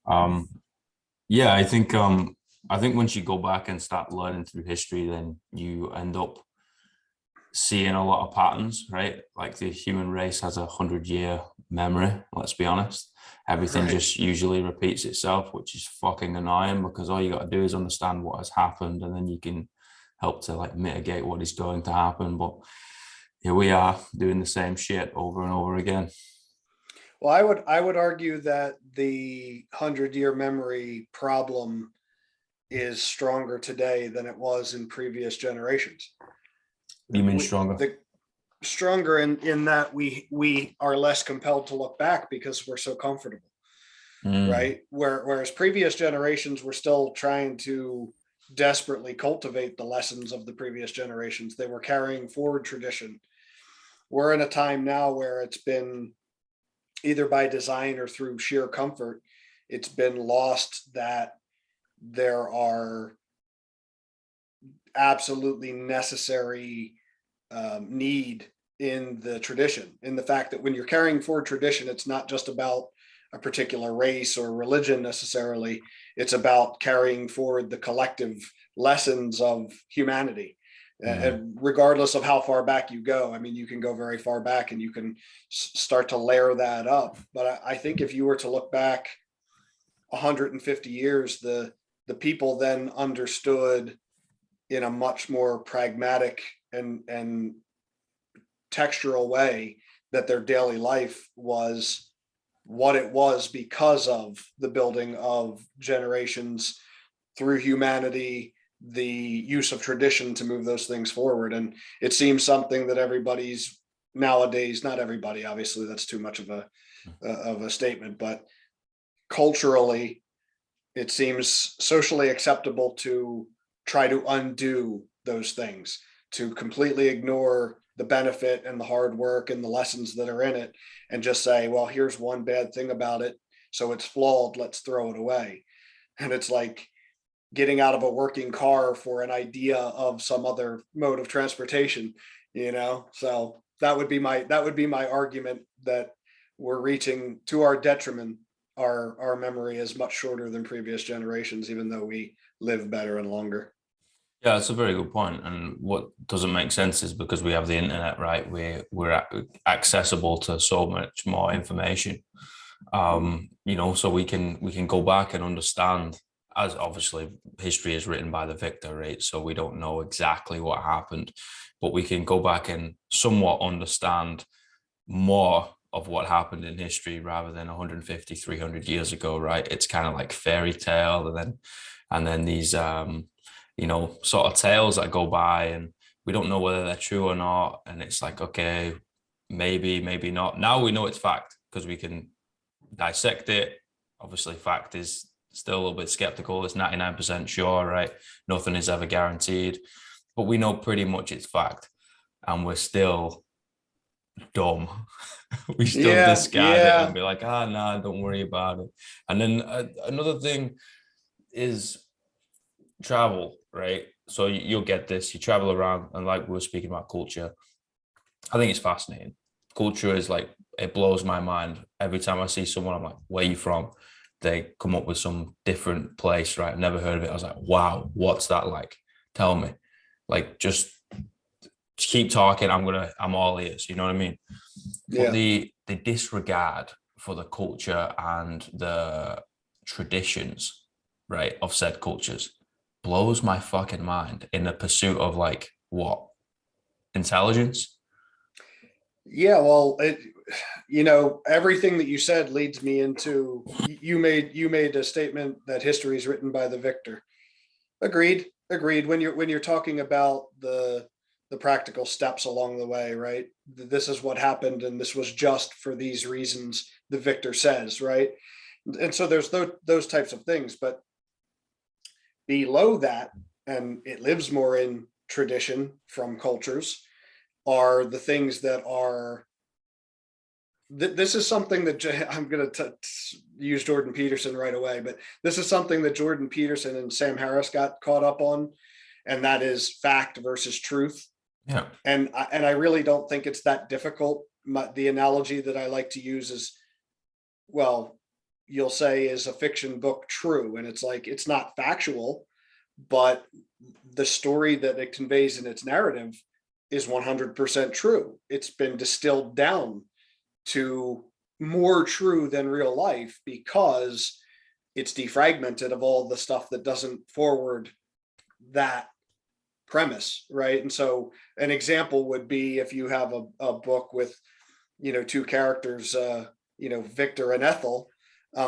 Um, yeah, I think once you go back and start learning through history, then you end up seeing a lot of patterns, right? Like the human race has 100-year memory, let's be honest. Everything Right. just usually repeats itself, which is fucking annoying because all you got to do is understand what has happened and then you can help to like mitigate what is going to happen. But here we are doing the same shit over and over again. Well, I would argue that the 100-year memory problem is stronger today than it was in previous generations. You mean We, stronger? the stronger in that we are less compelled to look back because we're so comfortable, Mm, right? Whereas previous generations were still trying to desperately cultivate the lessons of the previous generations. They were carrying forward tradition. We're in a time now where it's been either by design or through sheer comfort, it's been lost that there are absolutely necessary need in the tradition, in the fact that when you're carrying forward tradition, it's not just about a particular race or religion necessarily. It's about carrying forward the collective lessons of humanity. mm. Regardless of how far back you go, I mean, you can go very far back and you can start to layer that up. But I think if you were to look back 150 years, the people then understood in a much more pragmatic and textural way that their daily life was what it was because of the building of generations through humanity, the use of tradition to move those things forward. And it seems something that everybody's nowadays, not everybody, obviously, that's too much of a statement, but culturally, it seems socially acceptable to try to undo those things, to completely ignore the benefit and the hard work and the lessons that are in it, and just say, well, here's one bad thing about it, so it's flawed, let's throw it away. And it's like getting out of a working car for an idea of some other mode of transportation, you know. So that would be my argument, that we're reaching to our detriment. Our memory is much shorter than previous generations, even though we live better and longer. Yeah, that's a very good point. And what doesn't make sense is because we have the internet, right? We're accessible to so much more information. So we can go back and understand, as obviously history is written by the victor, right? So we don't know exactly what happened, but we can go back and somewhat understand more of what happened in history rather than 150, 300 years ago, right? It's kind of like fairy tale, and then these sort of tales that go by and we don't know whether they're true or not. And it's like, okay, maybe not. Now we know it's fact because we can dissect it. Obviously, fact is still a little bit skeptical. It's 99% sure, right? Nothing is ever guaranteed, but we know pretty much it's fact, and we're still dumb. We still Yeah, discard it and yeah. be like, nah, don't worry about it. And then another thing is travel, right? So you'll get this. You travel around, and like we were speaking about culture, I think it's fascinating. Culture is like, it blows my mind every time I see someone. I'm like, where are you from? They come up with some different place, right? I've never heard of it. I was like, wow, what's that like? Tell me. Like, just keep talking. I'm all ears. You know what I mean? But Yeah. the disregard for the culture and the traditions, right, of said cultures blows my fucking mind in the pursuit of like what? Intelligence? Yeah, well, everything that you said leads me into, you made a statement that history is written by the victor. Agreed, agreed. When you're talking about the practical steps along the way, right? This is what happened, and this was just for these reasons, the victor says, right? And so there's those types of things, but below that, and it lives more in tradition from cultures, are the things that are this is something that I'm going to use Jordan Peterson right away, but this is something that Jordan Peterson and Sam Harris got caught up on, and that is fact versus truth. Yeah. And I really don't think it's that difficult. The analogy that I like to use is, well, you'll say is a fiction book true? And it's like, it's not factual, but the story that it conveys in its narrative is 100% true. It's been distilled down to more true than real life because it's defragmented of all the stuff that doesn't forward that premise, right? And so an example would be if you have a book with, two characters, Victor and Ethel.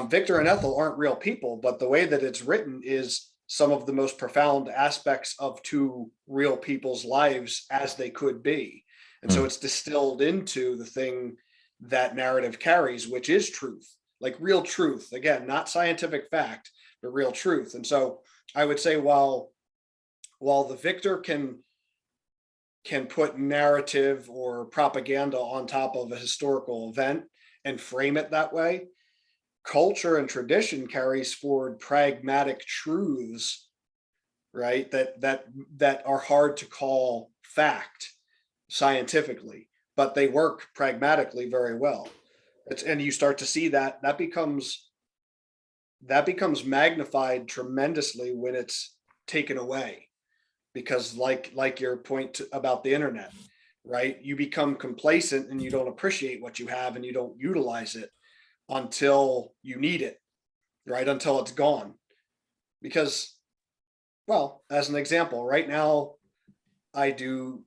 Victor and Ethel aren't real people, but the way that it's written is some of the most profound aspects of two real people's lives as they could be. And so it's distilled into the thing that narrative carries, which is truth, like real truth. Again, not scientific fact, but real truth. And so I would say while the victor can put narrative or propaganda on top of a historical event and frame it that way, culture and tradition carries forward pragmatic truths, right? That are hard to call fact scientifically, but they work pragmatically very well. And you start to see that becomes magnified tremendously when it's taken away, because like your point about the internet, right? You become complacent and you don't appreciate what you have and you don't utilize it until you need it, right? Until it's gone. Because, well, as an example, right now I do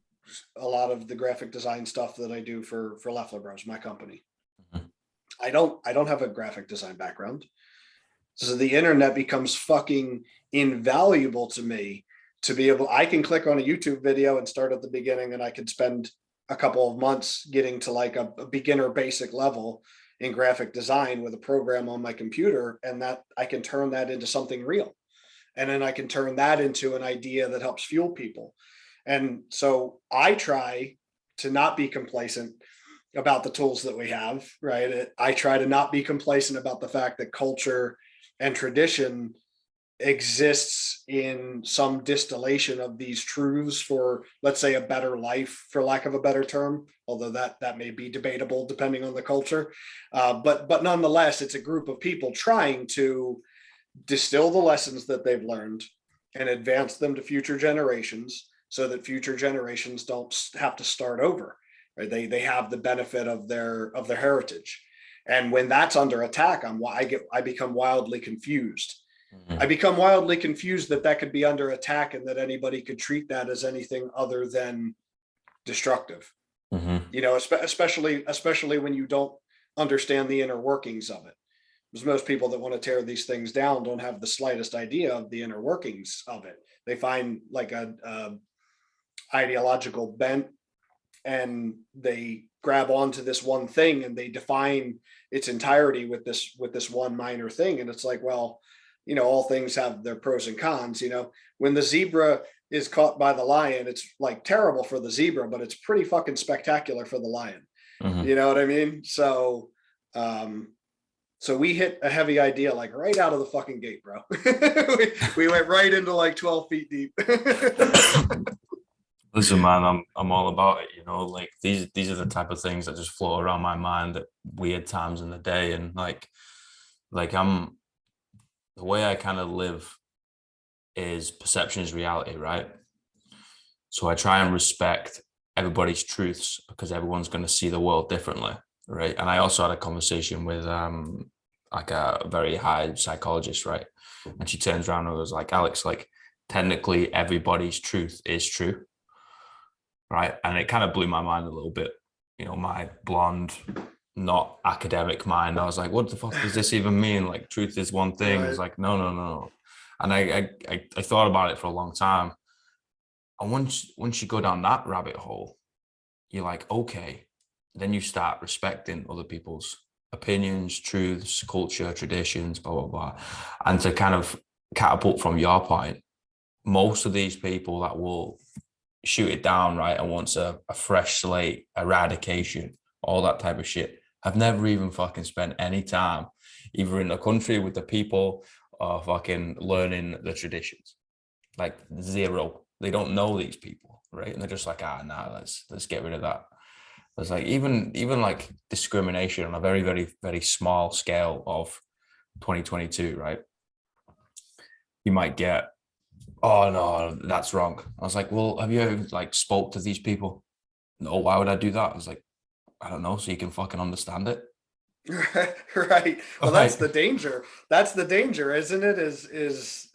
a lot of the graphic design stuff that I do for Leflar Bros, my company. I don't have a graphic design background. So the internet becomes fucking invaluable to me to be able, I can click on a YouTube video and start at the beginning, and I could spend a couple of months getting to like a beginner basic level in graphic design with a program on my computer, and that I can turn that into something real. And then I can turn that into an idea that helps fuel people. And so I try to not be complacent about the tools that we have, right? I try to not be complacent about the fact that culture and tradition exists in some distillation of these truths for, let's say, a better life, for lack of a better term, although that may be debatable depending on the culture. But nonetheless, it's a group of people trying to distill the lessons that they've learned and advance them to future generations so that future generations don't have to start over, right? They have the benefit of their heritage. And when that's under attack, I become wildly confused. I become wildly confused that could be under attack and that anybody could treat that as anything other than destructive. Especially when you don't understand the inner workings of it. Because most people that want to tear these things down don't have the slightest idea of the inner workings of it. They find like a ideological bent and they grab onto this one thing and they define its entirety with this one minor thing. And it's like, well, all things have their pros and cons. When the zebra is caught by the lion, it's like terrible for the zebra, but it's pretty fucking spectacular for the lion. You know what I mean? So we hit a heavy idea like right out of the fucking gate, bro. we went right into like 12 feet deep. Listen, man, I'm all about it. Like these are the type of things that just float around my mind at weird times in the day, and like the way I kind of live is perception is reality, right? So I try and respect everybody's truths because everyone's going to see the world differently, right? And I also had a conversation with like a very high psychologist, right? And she turns around and was like, Alex, like technically everybody's truth is true, right? And it kind of blew my mind a little bit. My blonde, not academic mind, I was like, what the fuck does this even mean? Like truth is one thing. Right. It's like, no. And I thought about it for a long time. And once you go down that rabbit hole, you're like, okay, then you start respecting other people's opinions, truths, culture, traditions, blah, blah, blah. And to kind of catapult from your point, most of these people that will shoot it down, right, and wants a fresh slate, eradication, all that type of shit, have never even fucking spent any time either in the country with the people or fucking learning the traditions. Like zero. They don't know these people, right? And they're just like, nah, let's get rid of that. There's like even like discrimination on a very, very, very small scale of 2022, right? You might get, oh no, that's wrong. I was like, well, have you ever like spoke to these people? No, why would I do that? I was like, I don't know, so you can fucking understand it. Right. All Well, that's right. the danger. That's the danger, isn't it? Is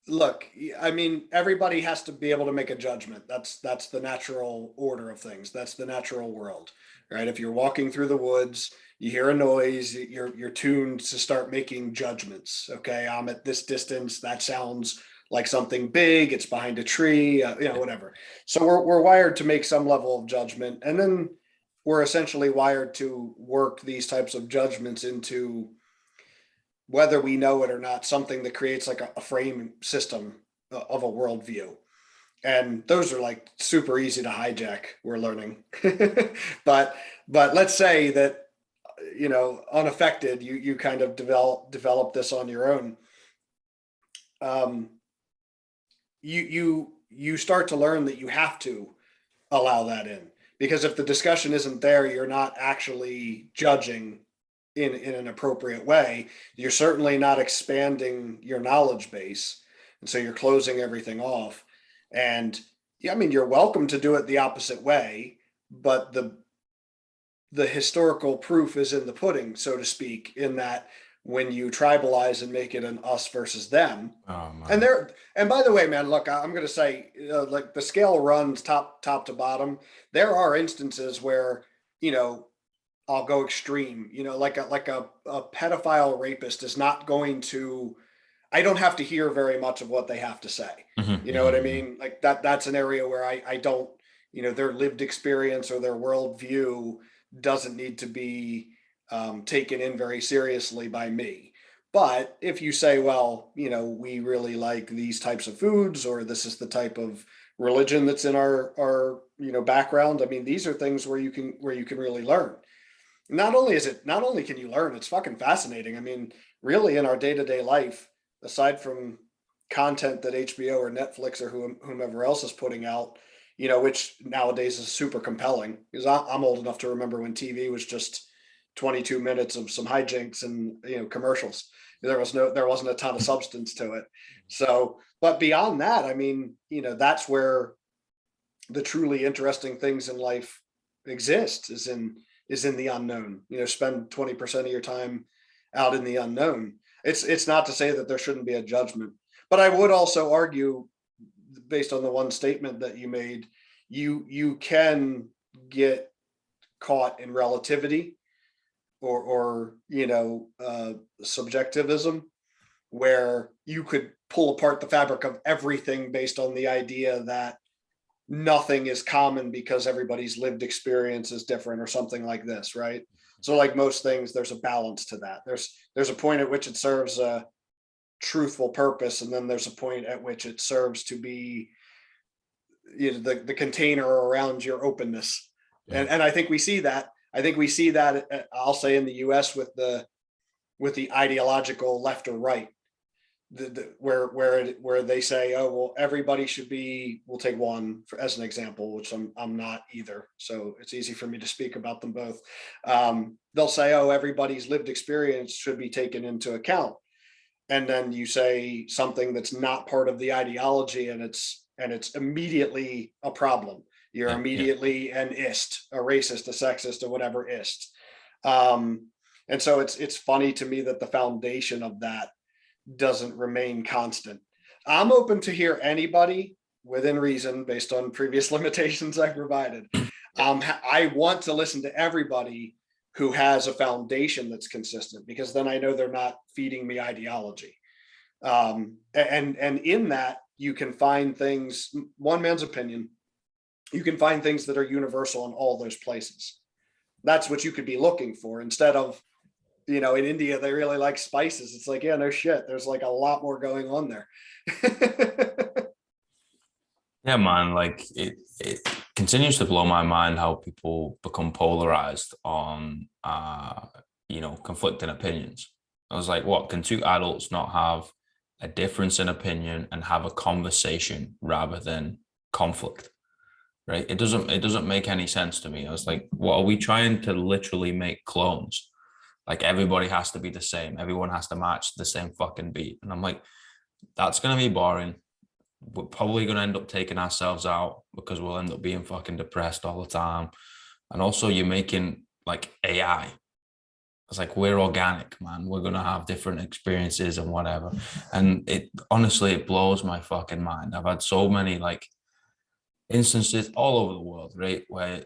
look, I mean, everybody has to be able to make a judgment. That's the natural order of things. That's the natural world, right? If you're walking through the woods, you hear a noise, you're tuned to start making judgments. Okay, I'm at this distance. That sounds like something big. It's behind a tree, whatever. So we're wired to make some level of judgment, and then we're essentially wired to work these types of judgments into, whether we know it or not, something that creates like a frame system of a worldview. And those are like super easy to hijack, we're learning. but but let's say that, unaffected, you kind of develop this on your own. Um, you start to learn that you have to allow that in, because if the discussion isn't there, you're not actually judging in an appropriate way. You're certainly not expanding your knowledge base, and so you're closing everything off. And yeah, I mean, you're welcome to do it the opposite way, but the historical proof is in the pudding, so to speak, in that when you tribalize and make it an us versus them. Oh And man. there, and by the way, man, look, I'm going to say, like, the scale runs top to bottom. There are instances where, you know, I'll go extreme, like a pedophile rapist is not going to, I don't have to hear very much of what they have to say. Mhm, You know what I mhm, mean? Like that's an area where I don't, their lived experience or their worldview doesn't need to be taken in very seriously by me. But if you say, well, we really like these types of foods, or this is the type of religion that's in our background. I mean, these are things where you can really learn. Not only can you learn, it's fucking fascinating. I mean, really, in our day-to-day life, aside from content that HBO or Netflix or whomever else is putting out, which nowadays is super compelling, because I'm old enough to remember when TV was just 22 minutes of some hijinks and commercials. There wasn't a ton of substance to it. So, but beyond that, I mean, that's where the truly interesting things in life exist, is in the unknown. Spend 20% of your time out in the unknown. It's not to say that there shouldn't be a judgment, but I would also argue, based on the one statement that you made, you can get caught in relativity, or subjectivism, where you could pull apart the fabric of everything based on the idea that nothing is common because everybody's lived experience is different or something like this, right? So like most things, there's a balance to that. There's a point at which it serves a truthful purpose, and then there's a point at which it serves to be, the container around your openness. yeah. And I think we see that. I think we see that, I'll say, in the US with the ideological left or right, where they say, oh well, everybody should be. We'll take one as an example, which I'm not either, so it's easy for me to speak about them both. They'll say, oh, everybody's lived experience should be taken into account, and then you say something that's not part of the ideology, and it's immediately a problem. You're Yeah, yeah. immediately an ist, a racist, a sexist, or whatever ist. Um, and so it's funny to me that the foundation of that doesn't remain constant. I'm open to hear anybody within reason, based on previous limitations I provided. Yeah. I want to listen to everybody who has a foundation that's consistent, because then I know they're not feeding me ideology. And in that, you can find things, one man's opinion, you can find things that are universal in all those places. That's what you could be looking for, instead of, in India, they really like spices. It's like, yeah, no shit. There's like a lot more going on there. Yeah, man, like it continues to blow my mind how people become polarized on conflicting opinions. I was like, what, can two adults not have a difference in opinion and have a conversation rather than conflict? Right? It doesn't make any sense to me. I was like, what, are we trying to literally make clones? Like everybody has to be the same. Everyone has to match the same fucking beat. And I'm like, that's going to be boring. We're probably going to end up taking ourselves out because we'll end up being fucking depressed all the time. And also you're making like AI. It's like, we're organic, man. We're going to have different experiences and whatever. And it honestly, it blows my fucking mind. I've had so many like instances all over the world, right? Where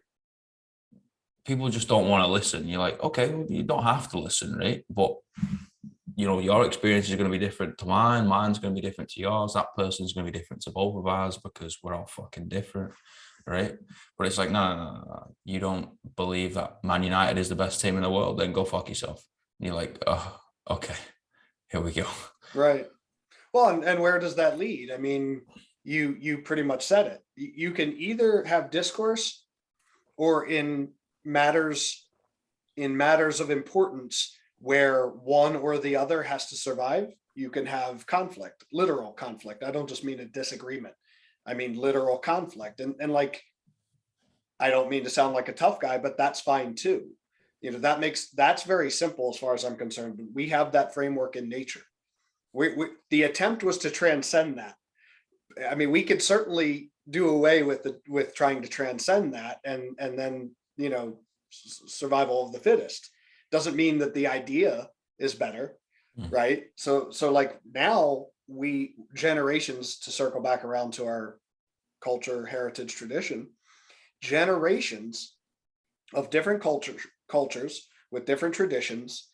people just don't want to listen. You're like, okay, well, you don't have to listen, right? But you know, your experience is going to be different to mine. Mine's going to be different to yours. That person's going to be different to both of ours because we're all fucking different, right? But it's like, no. You don't believe that Man United is the best team in the world? Then go fuck yourself. And you're like, oh, okay, here we go. Right. Well, and where does that lead? I mean, you pretty much said it. You can either have discourse, or matters in matters of importance where one or the other has to survive, you can have conflict, literal conflict. I don't just mean a disagreement. I mean literal conflict. And like, I don't mean to sound like a tough guy, but that's fine too. You know, that's very simple as far as I'm concerned. We have that framework in nature. The attempt was to transcend that. I mean, we could certainly do away with trying to transcend that, and then, you know, survival of the fittest. Doesn't mean that the idea is better, right? So like now we generations, to circle back around to our culture, heritage, tradition, generations of different cultures with different traditions.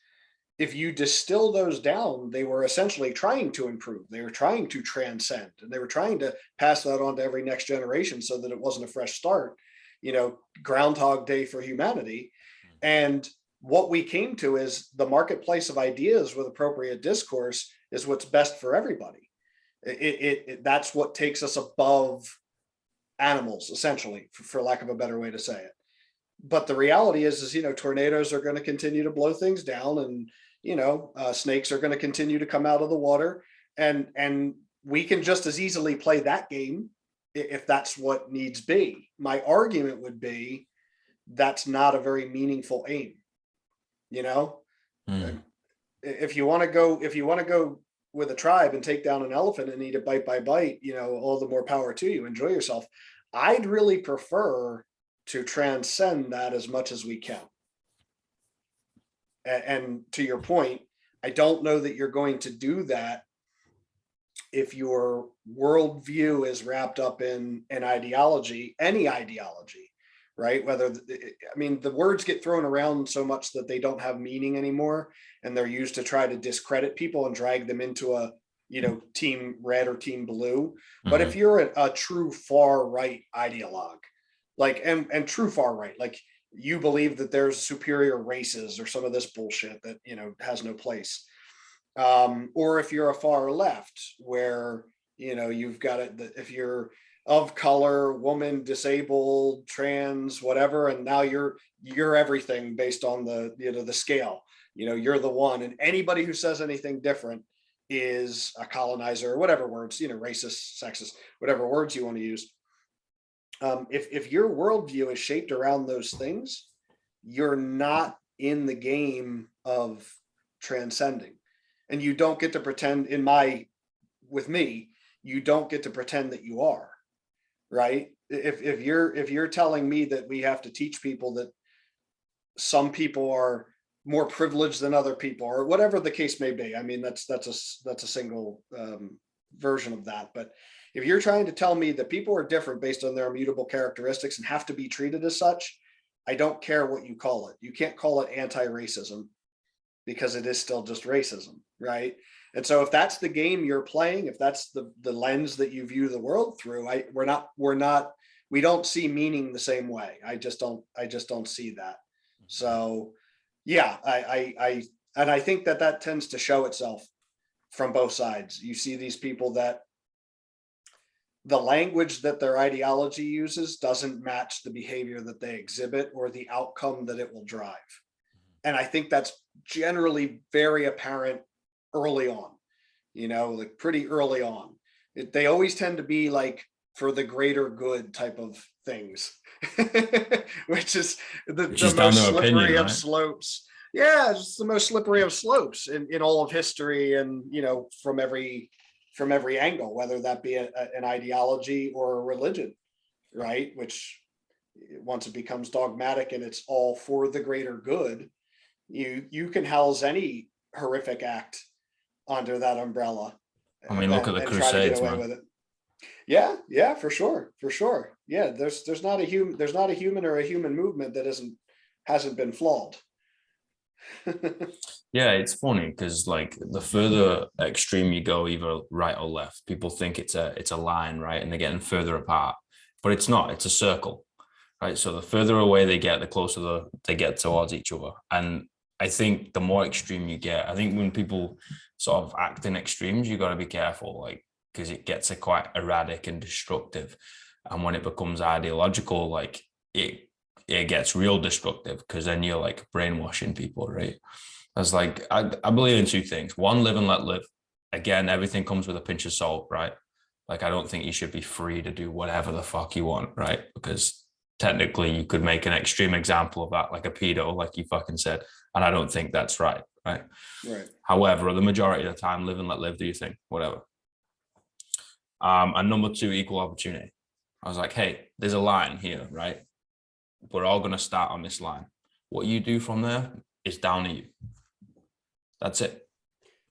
If you distill those down, they were essentially trying to improve. They were trying to transcend, and they were trying to pass that on to every next generation so that it wasn't a fresh start, you know, Groundhog Day for humanity. And what we came to is the marketplace of ideas with appropriate discourse is what's best for everybody. That's what takes us above animals, essentially, for lack of a better way to say it. But the reality is, you know, tornadoes are going to continue to blow things down, and, you know, snakes are going to continue to come out of the water, and we can just as easily play that game if that's what needs be. My argument would be that's not a very meaningful aim. You know, if you want to go with a tribe and take down an elephant and eat it bite by bite, you know, all the more power to you. Enjoy yourself. I'd really prefer to transcend that as much as we can. And to your point, I don't know that you're going to do that if your worldview is wrapped up in an ideology, any ideology, right? I mean, the words get thrown around so much that they don't have meaning anymore, and they're used to try to discredit people and drag them into a, you know, team red or team blue. But if you're a true far right ideologue, like, and true far right, like you believe that there's superior races or some of this bullshit that, you know, has no place. Or if you're a far left, where, you know, you've got it, if you're of color, woman, disabled, trans, whatever, and now you're everything based on the, you know, the scale, you know, you're the one, and anybody who says anything different is a colonizer, or whatever words, you know, racist, sexist, whatever words you want to use. If your worldview is shaped around those things, you're not in the game of transcending. And you don't get to pretend, with me, you don't get to pretend that you are, right? If you're telling me that we have to teach people that some people are more privileged than other people, or whatever the case may be, I mean, that's a single version of that. But if you're trying to tell me that people are different based on their immutable characteristics and have to be treated as such, I don't care what you call it. You can't call it anti-racism, because it is still just racism, right? And so if that's the game you're playing, if that's the lens that you view the world through, we don't see meaning the same way. I just don't see that. So yeah, and I think that tends to show itself from both sides. You see these people that the language that their ideology uses doesn't match the behavior that they exhibit or the outcome that it will drive. And I think that's generally very apparent early on, you know, like pretty early on. They always tend to be like for the greater good type of things, which is the most slippery of slopes. Yeah, it's the most slippery of slopes in all of history, and from every angle, whether that be an ideology or a religion, right? Which once it becomes dogmatic and it's all for the greater good, you can house any horrific act under that umbrella, I mean, look at the and try to get Crusades, away man. with it. Yeah, yeah, for sure, for sure. Yeah, there's not a human or a human movement that hasn't been flawed. Yeah, it's funny because like the further extreme you go, either right or left, people think it's a line, right? And they're getting further apart. But it's not, it's a circle, right? So the further away they get, the closer they get towards each other. And I think the more extreme you get, I think when people sort of act in extremes, you got to be careful, like, because it gets a quite erratic and destructive. And when it becomes ideological, like it gets real destructive because then you're like brainwashing people, right? As like I believe in two things. One, live and let live. Again, everything comes with a pinch of salt, right? Like I don't think you should be free to do whatever the fuck you want, right? Because technically you could make an extreme example of that, like a pedo, like you fucking said. And I don't think that's right, right? Right. However, the majority of the time, live and let live, do your thing, whatever. And number two, equal opportunity. I was like, hey, there's a line here, right? We're all going to start on this line. What you do from there is down to you. That's it.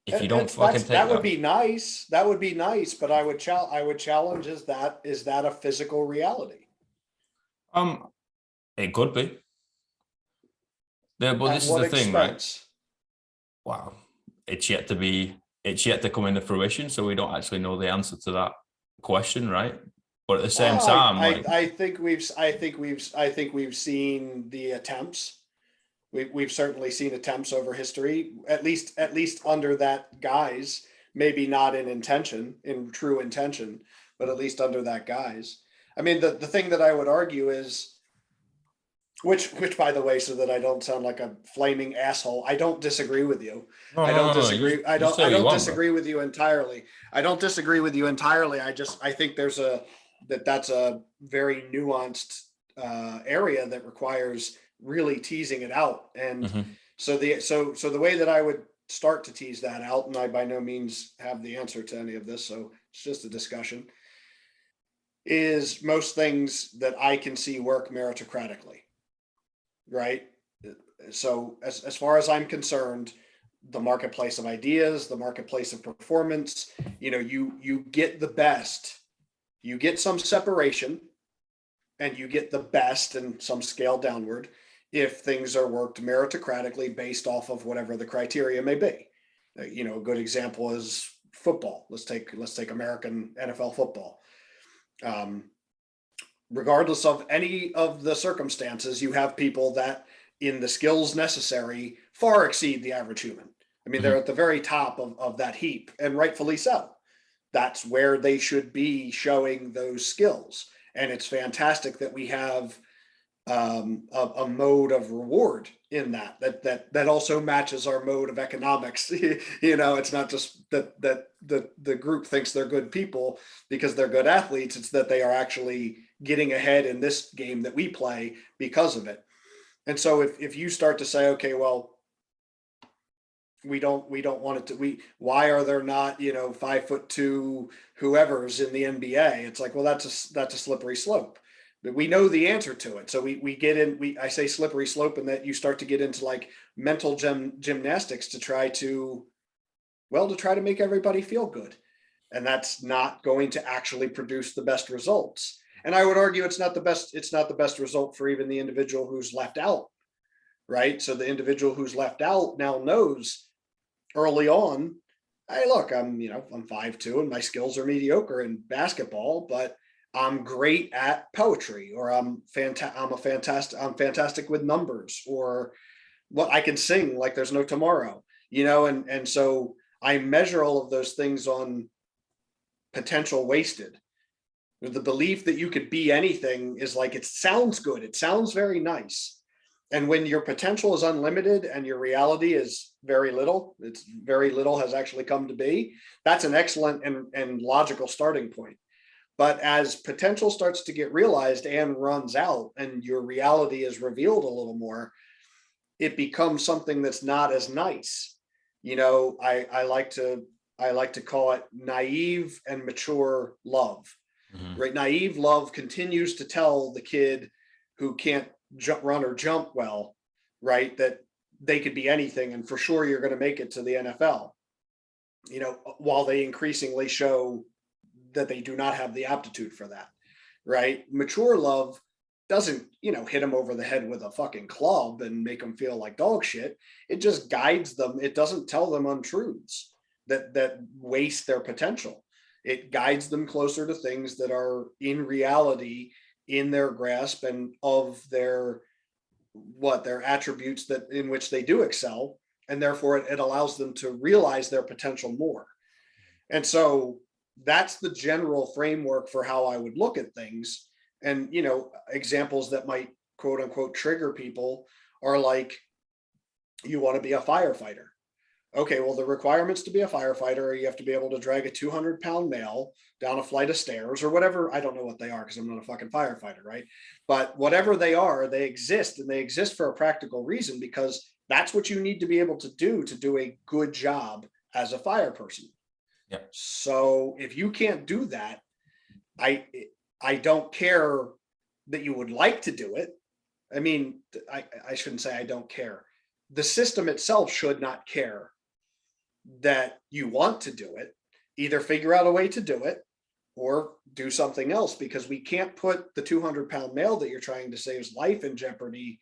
If you don't fucking take that would be nice. That would be nice, but I would challenge, is that a physical reality? um, it could be. Yeah, but At this is what the thing, right? expense? Wow, it's yet to come into fruition, so we don't actually know the answer to that question, right? But at the same Well, time, like, I think we've seen the attempts. We've certainly seen attempts over history, at least under that guise, maybe not in true intention, but at least under that guise. I mean, the thing that I would argue is, which by the way, so that I don't sound like a flaming asshole, I don't disagree with you. no, no, no, no. You say I what you don't want, bro. disagree with you entirely. I don't disagree with you entirely. I think that's a very nuanced area that requires really teasing it out. And Mm-hmm. so the way that I would start to tease that out, and I by no means have the answer to any of this, so it's just a discussion, is most things that I can see work meritocratically, right? So as far as I'm concerned, the marketplace of ideas, the marketplace of performance, you get the best, you get some separation, and you get the best and some scale downward if things are worked meritocratically based off of whatever the criteria may be. A good example is football. Let's take American NFL football. Um, Regardless of any of the circumstances, you have people that, in the skills necessary, far exceed the average human. I mean, they're Mm-hmm. at the very top of that heap, and rightfully so. That's where they should be showing those skills. And it's fantastic that we have a mode of reward in that also matches our mode of economics. It's not just that the group thinks they're good people because they're good athletes. It's that they are actually getting ahead in this game that we play because of it. And so if you start to say, okay, well, we don't want it to, why are there not 5'2" whoever's in the NBA? It's like, well, that's a slippery slope. But we know the answer to it. So we get in, I say slippery slope, and that you start to get into like mental gymnastics to try to make everybody feel good. And that's not going to actually produce the best results. And I would argue it's not the best result for even the individual who's left out, right? So the individual who's left out now knows early on, hey, look, I'm 5'2" and my skills are mediocre in basketball, but I'm great at poetry, or I'm fantastic with numbers, or what, I can sing like there's no tomorrow, and so I measure all of those things on potential wasted. The belief that you could be anything is like, it sounds good, it sounds very nice. And when your potential is unlimited and your reality is very little, it's very little has actually come to be, that's an excellent and logical starting point. But as potential starts to get realized and runs out, and your reality is revealed a little more, it becomes something that's not as nice. You know, I like to call it naive and mature love, Mhm. right? Naive love continues to tell the kid who can't run or jump well, right, that they could be anything and for sure you're going to make it to the NFL, you know, while they increasingly show that they do not have the aptitude for that, right? Mature love doesn't, you know, hit them over the head with a fucking club and make them feel like dog shit. It just guides them. It doesn't tell them untruths that waste their potential. It guides them closer to things that are in reality in their grasp and of their attributes that in which they do excel, and therefore it allows them to realize their potential more. And so that's the general framework for how I would look at things. And, you know, examples that might quote unquote trigger people are like, you want to be a firefighter. Okay, well, the requirements to be a firefighter are you have to be able to drag a 200-pound male down a flight of stairs or whatever. I don't know what they are because I'm not a fucking firefighter, right? But whatever they are, they exist, and they exist for a practical reason because that's what you need to be able to do a good job as a fire person. Yeah. So if you can't do that, I I don't care that you would like to do it. I mean, I shouldn't say I don't care. The system itself should not care that you want to do it. Either figure out a way to do it or do something else, because we can't put the 200-pound male that you're trying to save's life in jeopardy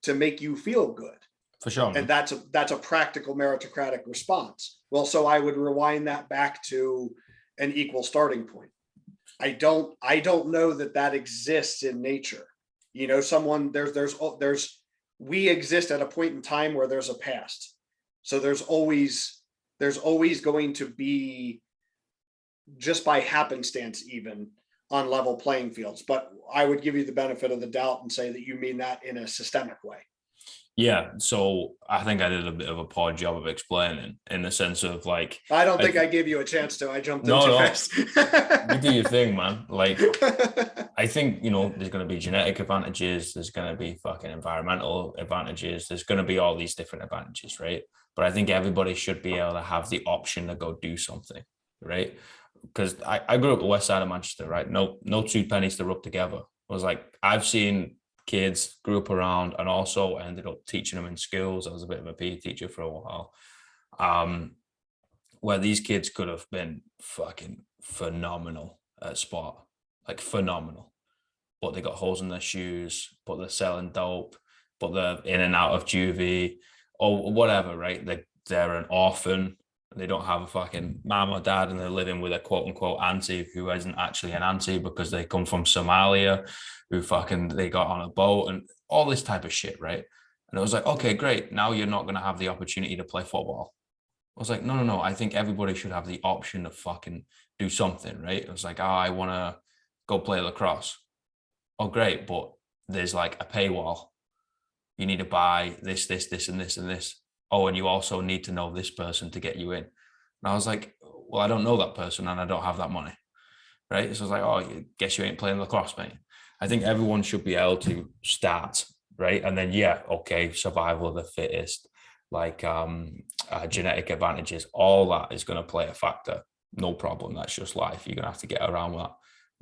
to make you feel good. For sure, And man. that's a practical meritocratic response. Well, so I would rewind that back to an equal starting point. I don't know that exists in nature. You know, someone there's we exist at a point in time where there's a past. So there's always going to be, just by happenstance, even on level playing fields. But I would give you the benefit of the doubt and say that you mean that in a systemic way. Yeah, so I think I did a bit of a poor job of explaining in the sense of like, I don't think I gave you a chance to. I jumped in no, too no, fast. you do your thing, man. Like, I think, you know, there's going to be genetic advantages, there's going to be fucking environmental advantages, there's going to be all these different advantages, right? But I think everybody should be able to have the option to go do something, right? Because I grew up the west side of Manchester, right? No two pennies to rub together. I was like, I've seen kids grew up around, and also ended up teaching them in schools. I was a bit of a PE teacher for a while, where these kids could have been fucking phenomenal at sport, like phenomenal, but they got holes in their shoes, but they're selling dope, but they're in and out of juvie or whatever, right? They're an orphan. They don't have a fucking mom or dad, and they're living with a quote unquote auntie who isn't actually an auntie because they come from Somalia, who fucking they got on a boat and all this type of shit, right? And it was like, okay, great. Now you're not going to have the opportunity to play football. I was like, no. I think everybody should have the option to fucking do something, right? It was like, oh, I want to go play lacrosse. Oh, great. But there's like a paywall. You need to buy this, and this, and this. Oh, and you also need to know this person to get you in. And I was like, well, I don't know that person and I don't have that money, right? So I was like, oh, I guess you ain't playing lacrosse, mate. I think everyone should be able to start, right? And then, yeah, okay, survival of the fittest, like genetic advantages, all that is going to play a factor. No problem. That's just life. You're going to have to get around that,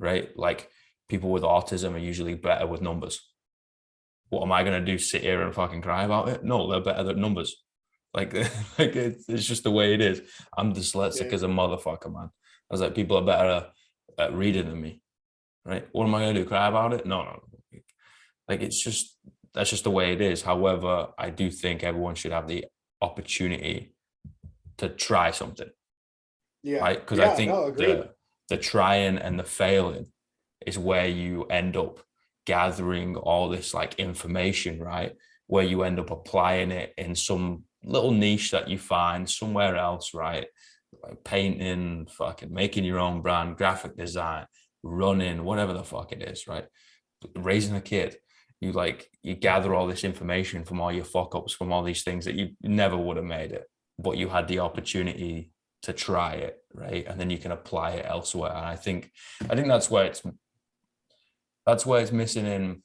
right? Like people with autism are usually better with numbers. What am I going to do? Sit here and fucking cry about it? No, they're better at numbers. Like, like it's just the way it is. I'm dyslexic Yeah. as a motherfucker, man. I was like, people are better at reading than me, right? What am I going to do? Cry about it? No. Like that's just the way it is. However, I do think everyone should have the opportunity to try something, Yeah. right? Because I Yeah. think No, agreed. the trying and the failing is where you end up gathering all this like information, right? Where you end up applying it in some little niche that you find somewhere else, right? Like painting, fucking making your own brand, graphic design, running, whatever the fuck it is, right? Raising a kid, you gather all this information from all your fuck ups, from all these things that you never would have made it, but you had the opportunity to try it, right? And then you can apply it elsewhere. And I think that's where it's missing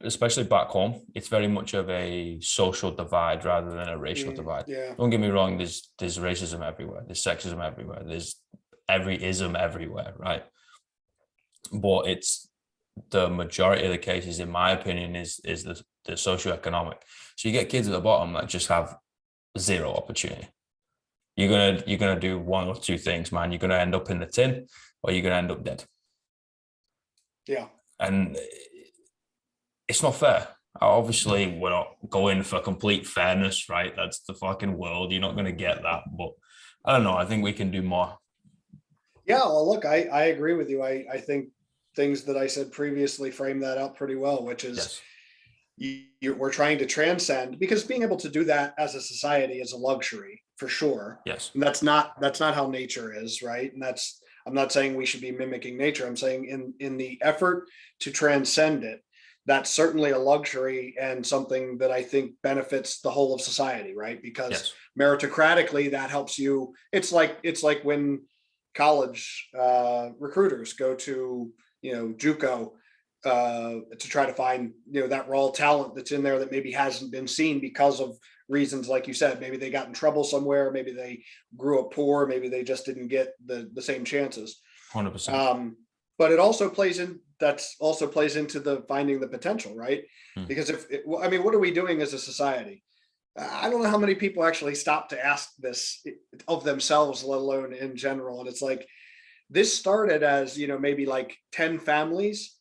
especially back home, it's very much of a social divide rather than a racial divide. Yeah. Don't get me wrong, there's racism everywhere, there's sexism everywhere, there's every ism everywhere, right? But it's the majority of the cases, in my opinion, is the socioeconomic. So you get kids at the bottom that just have zero opportunity. You're gonna do one or two things, man. You're gonna end up in the tin, or you're gonna end up dead. Yeah. And it's not fair. Obviously, we're not going for complete fairness, right? That's the fucking world. You're not gonna get that, but I don't know. I think we can do more. Yeah. Well, look, I agree with you. I think things that I said previously frame that up pretty well, which is Yes. we're trying to transcend, because being able to do that as a society is a luxury for sure. Yes. And that's not how nature is, right? And I'm not saying we should be mimicking nature. I'm saying in the effort to transcend it, that's certainly a luxury and something that I think benefits the whole of society, right? Because Yes. meritocratically that helps you. It's like when college recruiters go to, JUCO to try to find, that raw talent that's in there that maybe hasn't been seen because of reasons like you said. Maybe they got in trouble somewhere, maybe they grew up poor, maybe they just didn't get the same chances. 100%. But it also plays in, that's also plays into the finding the potential, right? Because I mean, what are we doing as a society? I don't know how many people actually stop to ask this of themselves, let alone in general. And it's like, this started as, maybe like 10 families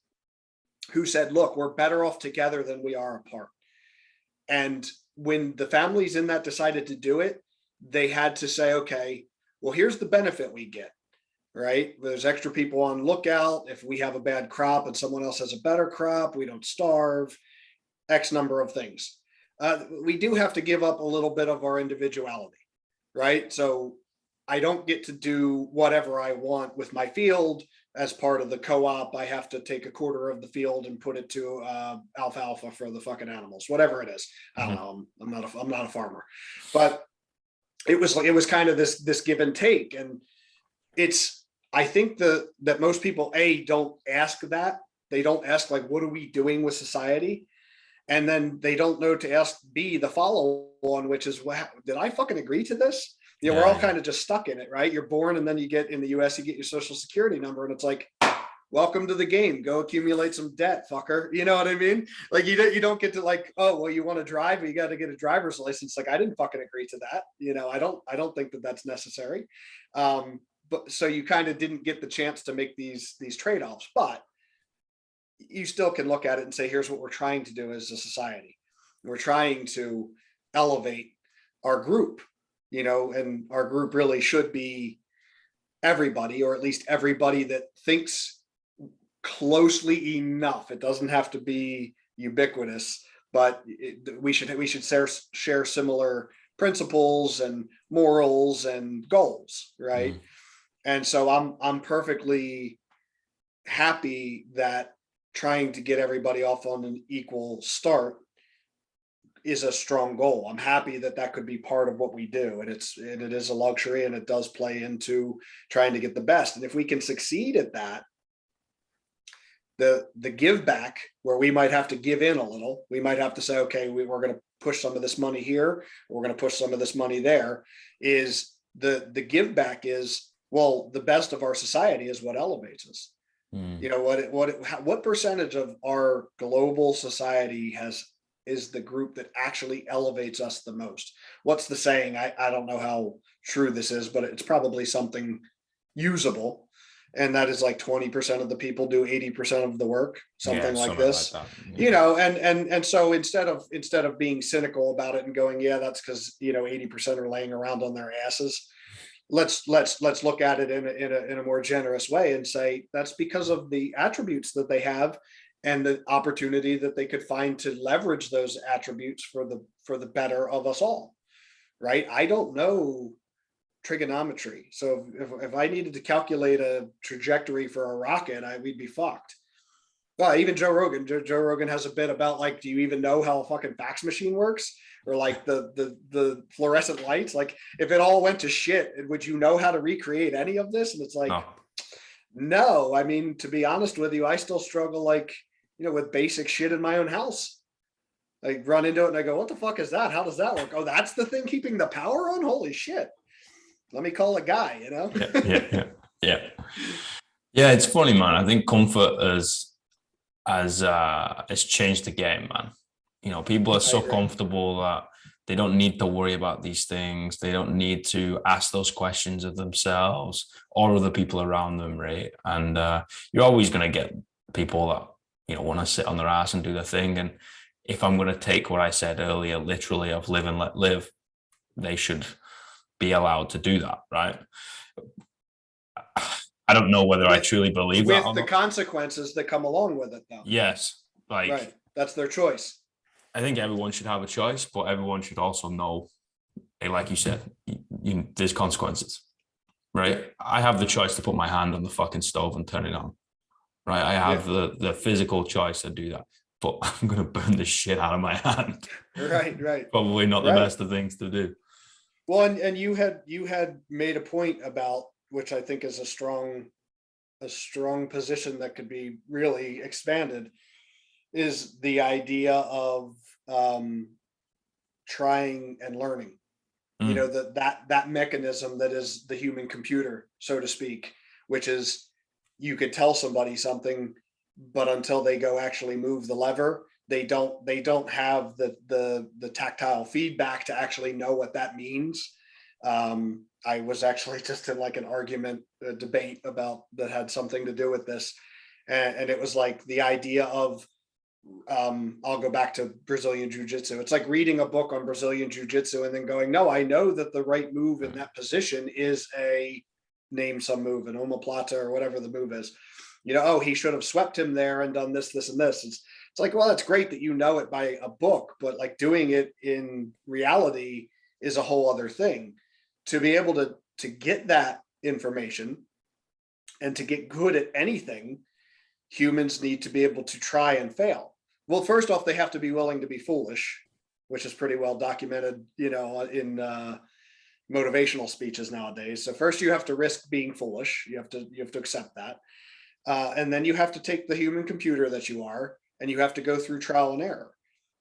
who said, look, we're better off together than we are apart. And when the families in that decided to do it, they had to say, okay, well, here's the benefit we get, right? There's extra people on lookout. If we have a bad crop and someone else has a better crop, we don't starve, X number of things. We do have to give up a little bit of our individuality, right? So I don't get to do whatever I want with my field. As part of the co-op, I have to take a quarter of the field and put it to alfalfa for the fucking animals, whatever it is. I don't know. I'm not a farmer, but it was kind of this give and take. And I think that most people don't ask that. They don't ask, like, what are we doing with society? And then they don't know to ask B, the follow on, which is, did I fucking agree to this? We're all kind of just stuck in it, right? You're born, and then you get, in the US, you get your social security number, and it's like, welcome to the game. Go accumulate some debt, fucker. You know what I mean? Like, you don't get to, like, oh, well, you want to drive, but you got to get a driver's license. Like, I didn't fucking agree to that. I don't think that that's necessary. But so you kind of didn't get the chance to make these trade-offs, but you still can look at it and say, here's what we're trying to do as a society. We're trying to elevate our group, and our group really should be everybody, or at least everybody that thinks closely enough. It doesn't have to be ubiquitous, but we should share similar principles and morals and goals, right? And so I'm perfectly happy that trying to get everybody off on an equal start is a strong goal. I'm happy that could be part of what we do. And it is a luxury, and it does play into trying to get the best. And if we can succeed at that, the give back, where we might have to give in a little, we might have to say, okay, we're going to push some of this money here, we're going to push some of this money there, is the give back is, well, the best of our society is what elevates us. What percentage of our global society is the group that actually elevates us the most? What's the saying? I don't know how true this is, but it's probably something usable. And that is like 20% of the people do 80% of the work, something like this, like that. and so instead of being cynical about it and going, yeah, that's because, 80% are laying around on their asses. Let's look at it in a more generous way and say that's because of the attributes that they have and the opportunity that they could find to leverage those attributes for the better of us all, right? I don't know trigonometry, so if I needed to calculate a trajectory for a rocket, we'd be fucked. Well, even Joe Rogan has a bit about, like, do you even know how a fucking fax machine works? Or like the fluorescent lights? Like, if it all went to shit, would you know how to recreate any of this? And it's like, no. I mean, to be honest with you, I still struggle. Like, with basic shit in my own house. I run into it and I go, what the fuck is that? How does that work? Oh, that's the thing keeping the power on? Holy shit. Let me call a guy, Yeah. Yeah, it's funny, man. I think comfort has changed the game, man. People are so comfortable that they don't need to worry about these things. They don't need to ask those questions of themselves or other people around them, right? And you're always going to get people that want to sit on their ass and do their thing. And if I'm going to take what I said earlier, literally, of live and let live, they should be allowed to do that, right? I don't know whether I truly believe that with the consequences that come along with it, though. Yes, right. That's their choice. I think everyone should have a choice, but everyone should also know, like you said, there's consequences, right? I have the choice to put my hand on the fucking stove and turn it on, right? I have the physical choice to do that, but I'm going to burn the shit out of my hand. Right. Probably not the best of things to do. Well, and you had made a point about, which I think is a strong position that could be really expanded, is the idea of trying and learning. That mechanism that is the human computer, so to speak, which is you could tell somebody something, but until they go actually move the lever, they don't have the tactile feedback to actually know what that means. I was actually just in like an argument, a debate about that had something to do with this. And it was like the idea of, I'll go back to Brazilian Jiu-Jitsu. It's like reading a book on Brazilian Jiu-Jitsu and then going, no, I know that the right move in that position is name some move, an omoplata or whatever the move is. He should have swept him there and done this, and this. It's like, well, it's great that you know it by a book, but like doing it in reality is a whole other thing. To be able to get that information and to get good at anything, humans need to be able to try and fail. Well, first off, they have to be willing to be foolish, which is pretty well documented, in motivational speeches nowadays. So first you have to risk being foolish. You have to accept that. And then you have to take the human computer that you are, and you have to go through trial and error.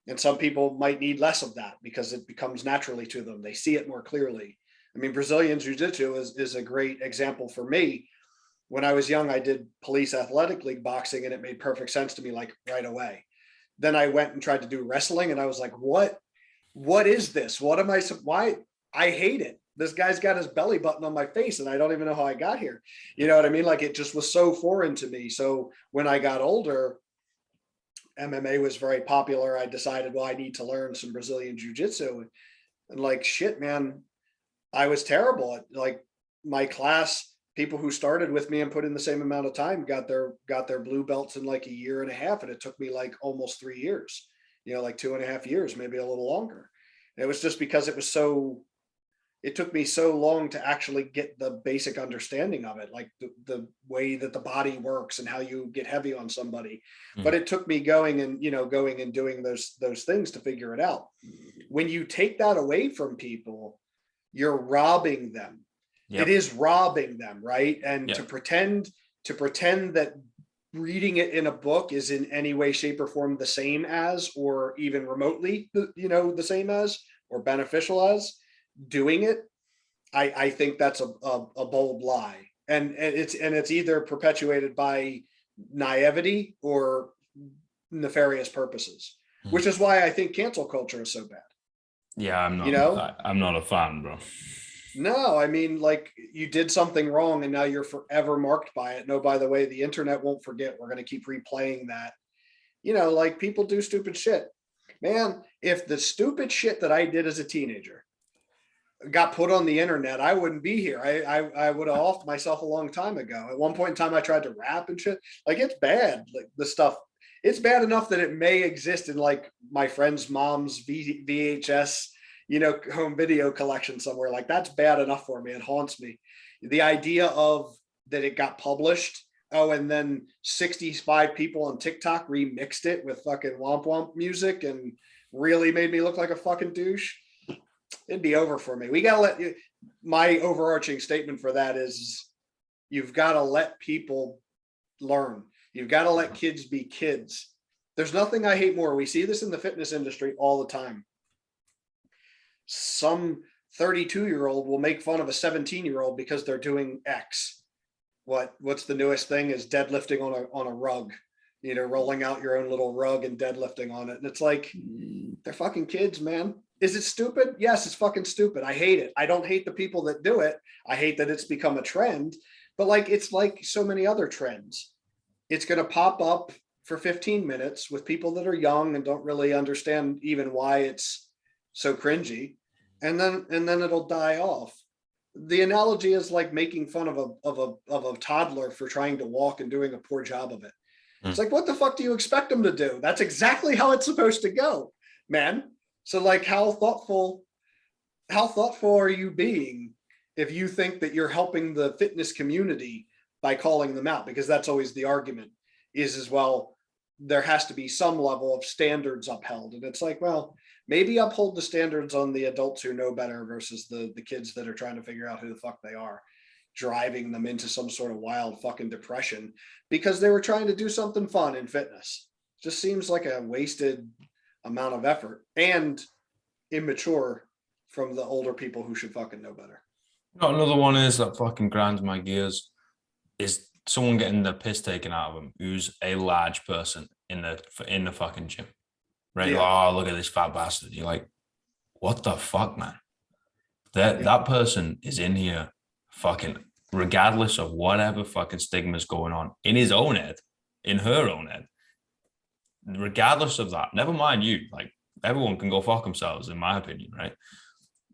And some people might need less of that because it becomes naturally to them. They see it more clearly. I mean, Brazilian Jiu-Jitsu is a great example for me. When I was young, I did police athletic league boxing, and it made perfect sense to me, like right away. Then I went and tried to do wrestling, and I was like, what is this? Why? I hate it. This guy's got his belly button on my face, and I don't even know how I got here. You know what I mean? Like, it just was so foreign to me. So when I got older, MMA was very popular. I decided, well, I need to learn some Brazilian Jiu-Jitsu. And like, shit, man, I was terrible at, like, my class. People who started with me and put in the same amount of time got their blue belts in like a year and a half. And it took me like almost 3 years, like 2.5 years, maybe a little longer. And it was just because it took me so long to actually get the basic understanding of it, like the way that the body works and how you get heavy on somebody. But it took me going and doing those things to figure it out. When you take that away from people, you're robbing them. Yep. It is robbing them, right? And yep. to pretend that reading it in a book is in any way, shape, or form the same as, or even remotely, the same as, or beneficial as doing it, I think that's a bold lie. And it's either perpetuated by naivety or nefarious purposes, which is why I think cancel culture is so bad. Yeah, I'm not a fan, bro. No, I mean, like, you did something wrong and now you're forever marked by it. No, by the way, the internet won't forget. We're going to keep replaying that. Like, people do stupid shit. Man, if the stupid shit that I did as a teenager got put on the internet, I wouldn't be here. I would have offed myself a long time ago. At one point in time, I tried to rap and shit. Like, it's bad. Like, the stuff, it's bad enough that it may exist in like my friend's mom's VHS, home video collection somewhere. Like, that's bad enough for me. It haunts me. The idea of that it got published. Oh, and then 65 people on TikTok remixed it with fucking womp womp music and really made me look like a fucking douche. It'd be over for me. We got to my overarching statement for that is you've got to let people learn. You've got to let kids be kids. There's nothing I hate more. We see this in the fitness industry all the time. Some 32-year-old will make fun of a 17-year-old because they're doing X. What's the newest thing is deadlifting on a rug, rolling out your own little rug and deadlifting on it. And it's like, they're fucking kids, man. Is it stupid? Yes, it's fucking stupid. I hate it. I don't hate the people that do it. I hate that it's become a trend, but it's like so many other trends. It's going to pop up for 15 minutes with people that are young and don't really understand even why it's so cringy. And then it'll die off. The analogy is like making fun of a toddler for trying to walk and doing a poor job of it. It's like, what the fuck do you expect them to do? That's exactly how it's supposed to go, man. So how thoughtful are you being if you think that you're helping the fitness community by calling them out? Because that's always the argument is as well, there has to be some level of standards upheld. And it's like, well, maybe uphold the standards on the adults who know better versus the kids that are trying to figure out who the fuck they are, driving them into some sort of wild fucking depression because they were trying to do something fun in fitness. Just seems like a wasted amount of effort and immature from the older people who should fucking know better. Another one is that fucking grinds my gears is someone getting the piss taken out of them who's a large person in the fucking gym. Right? Yeah. Oh, look at this fat bastard. You're like, what the fuck, man? That person is in here fucking regardless of whatever fucking stigma's going on in his own head, in her own head. Regardless of that, never mind you. Like, everyone can go fuck themselves, in my opinion, right?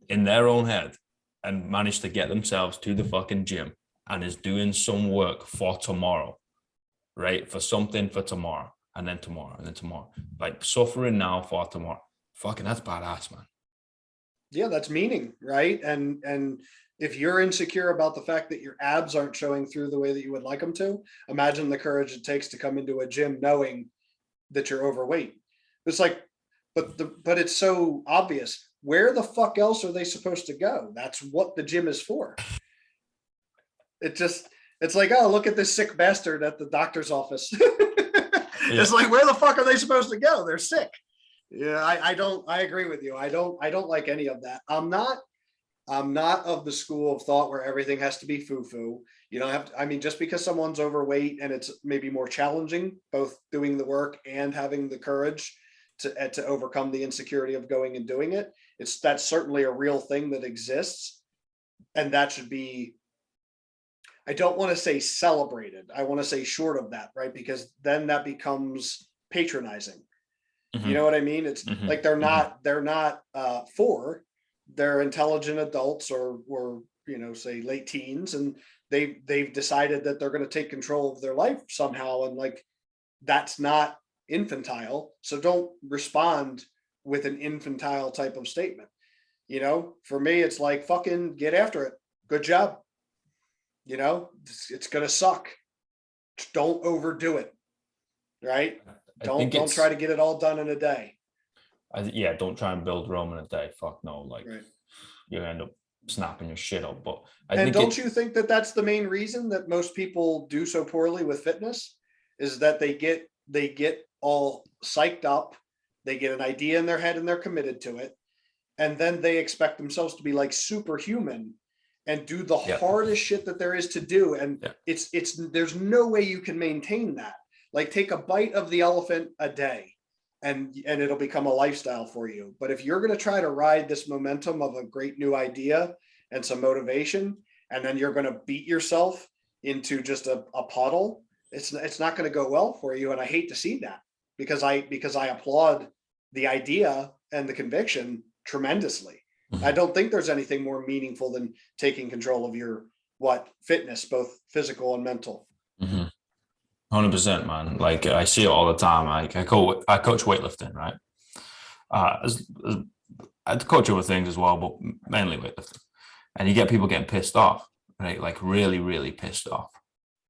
In their own head, and manage to get themselves to the fucking gym and is doing some work for tomorrow, right? For something for tomorrow. And then tomorrow, and then tomorrow. Like suffering now for tomorrow. Fucking, that's badass, man. Yeah, that's meaning, right? And if you're insecure about the fact that your abs aren't showing through the way that you would like them to, imagine the courage it takes to come into a gym knowing that you're overweight. It's like, but it's so obvious. Where the fuck else are they supposed to go? That's what the gym is for. It's like, oh, look at this sick bastard at the doctor's office. Yeah. It's like, where the fuck are they supposed to go? They're sick. Yeah, I agree with you. I don't like any of that. I'm not of the school of thought where everything has to be foo-foo. You don't have to, just because someone's overweight and it's maybe more challenging, both doing the work and having the courage to overcome the insecurity of going and doing it. That's certainly a real thing that exists. And that should be, I don't want to say celebrated. I want to say short of that, right? Because then that becomes patronizing. Mm-hmm. You know what I mean? It's like they're not they're intelligent adults or say late teens, and they've decided that they're going to take control of their life somehow, and like that's not infantile. So don't respond with an infantile type of statement. For me, it's like, fucking get after it. Good job. It's going to suck. Don't overdo it. Right? Don't try to get it all done in a day. Don't try and build Rome in a day. Fuck no. Like, right. You end up snapping your shit up. But don't you think that that's the main reason that most people do so poorly with fitness is that they get all psyched up, they get an idea in their head and they're committed to it, and then they expect themselves to be like superhuman and do the hardest shit that there is to do. And it's there's no way you can maintain that. Like, take a bite of the elephant a day and it'll become a lifestyle for you. But if you're going to try to ride this momentum of a great new idea and some motivation, and then you're going to beat yourself into just a puddle, it's not going to go well for you. And I hate to see that because I applaud the idea and the conviction tremendously. Mm-hmm. I don't think there's anything more meaningful than taking control of your fitness, both physical and mental. Mm-hmm. 100%, man. Like, I see it all the time. Like, I coach weightlifting, right? I coach other things as well, but mainly weightlifting. And you get people getting pissed off, right? Like, really, really pissed off.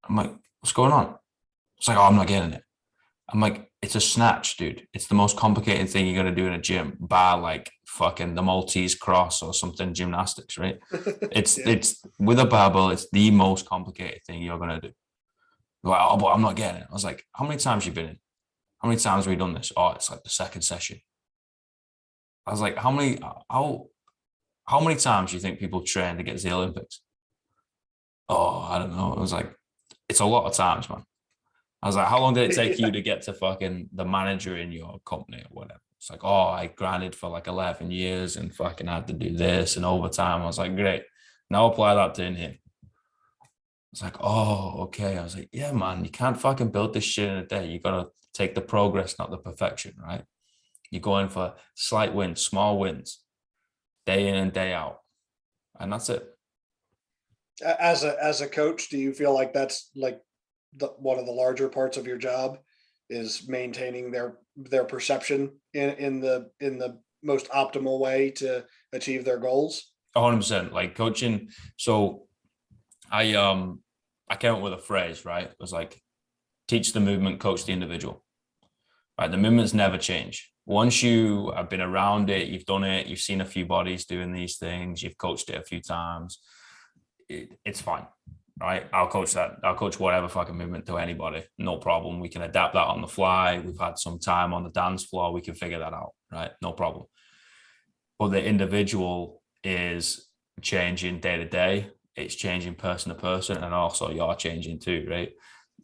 I'm like, what's going on? It's like, oh, I'm not getting it. I'm like, it's a snatch, dude. It's the most complicated thing you're going to do in a gym, bar like fucking the Maltese cross or something, gymnastics, right? It's with a barbell, it's the most complicated thing you're going to do. Like, oh, but I'm not getting it. I was like, how many times you been in? how many times have we done this? Oh, it's like the second session. I was like, how many times do you think people train to get to the Olympics? Oh, I don't know. I was like, it's a lot of times, man. I was like, how long did it take you Yeah. to get to fucking the manager in your company or whatever? It's like, oh, I grinded for like 11 years and fucking had to do this and overtime. I was like, great. Now apply that to in here. It's like, oh, okay. I was like, yeah, man, you can't fucking build this shit in a day. You gotta take the progress, not the perfection, right? You're going for slight wins, small wins, day in and day out. And that's it. As a coach, do you feel like that's like one of the larger parts of your job is maintaining their perception in the most optimal way to achieve their goals? 100%. Like coaching. So I came up with a phrase, right? It was like, teach the movement, coach the individual. Right? The movements never change. Once you have been around it, you've done it, you've seen a few bodies doing these things, you've coached it a few times, it's fine. Right? I'll coach that. I'll coach whatever fucking movement to anybody. No problem. We can adapt that on the fly. We've had some time on the dance floor. We can figure that out. Right? No problem. But the individual is changing day to day. It's changing person to person, and also you're changing too, right?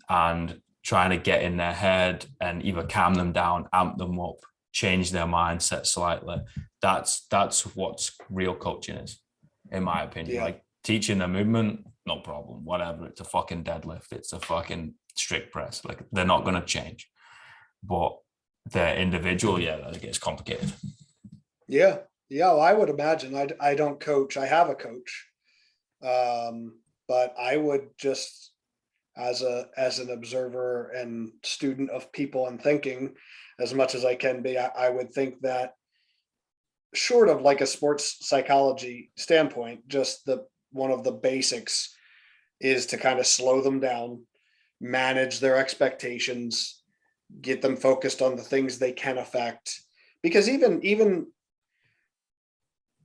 And trying to get in their head and either calm them down, amp them up, change their mindset slightly. That's what real coaching is, in my opinion. Yeah. Like teaching a movement, no problem. Whatever. It's a fucking deadlift. It's a fucking strict press. Like they're not going to change. But the individual, yeah, that gets complicated. Yeah. Yeah. Well, I would imagine I don't coach. I have a coach. But I would just as an observer and student of people and thinking as much as I can be, I would think that short of like a sports psychology standpoint, just the one of the basics is to kind of slow them down, manage their expectations, get them focused on the things they can affect. Because even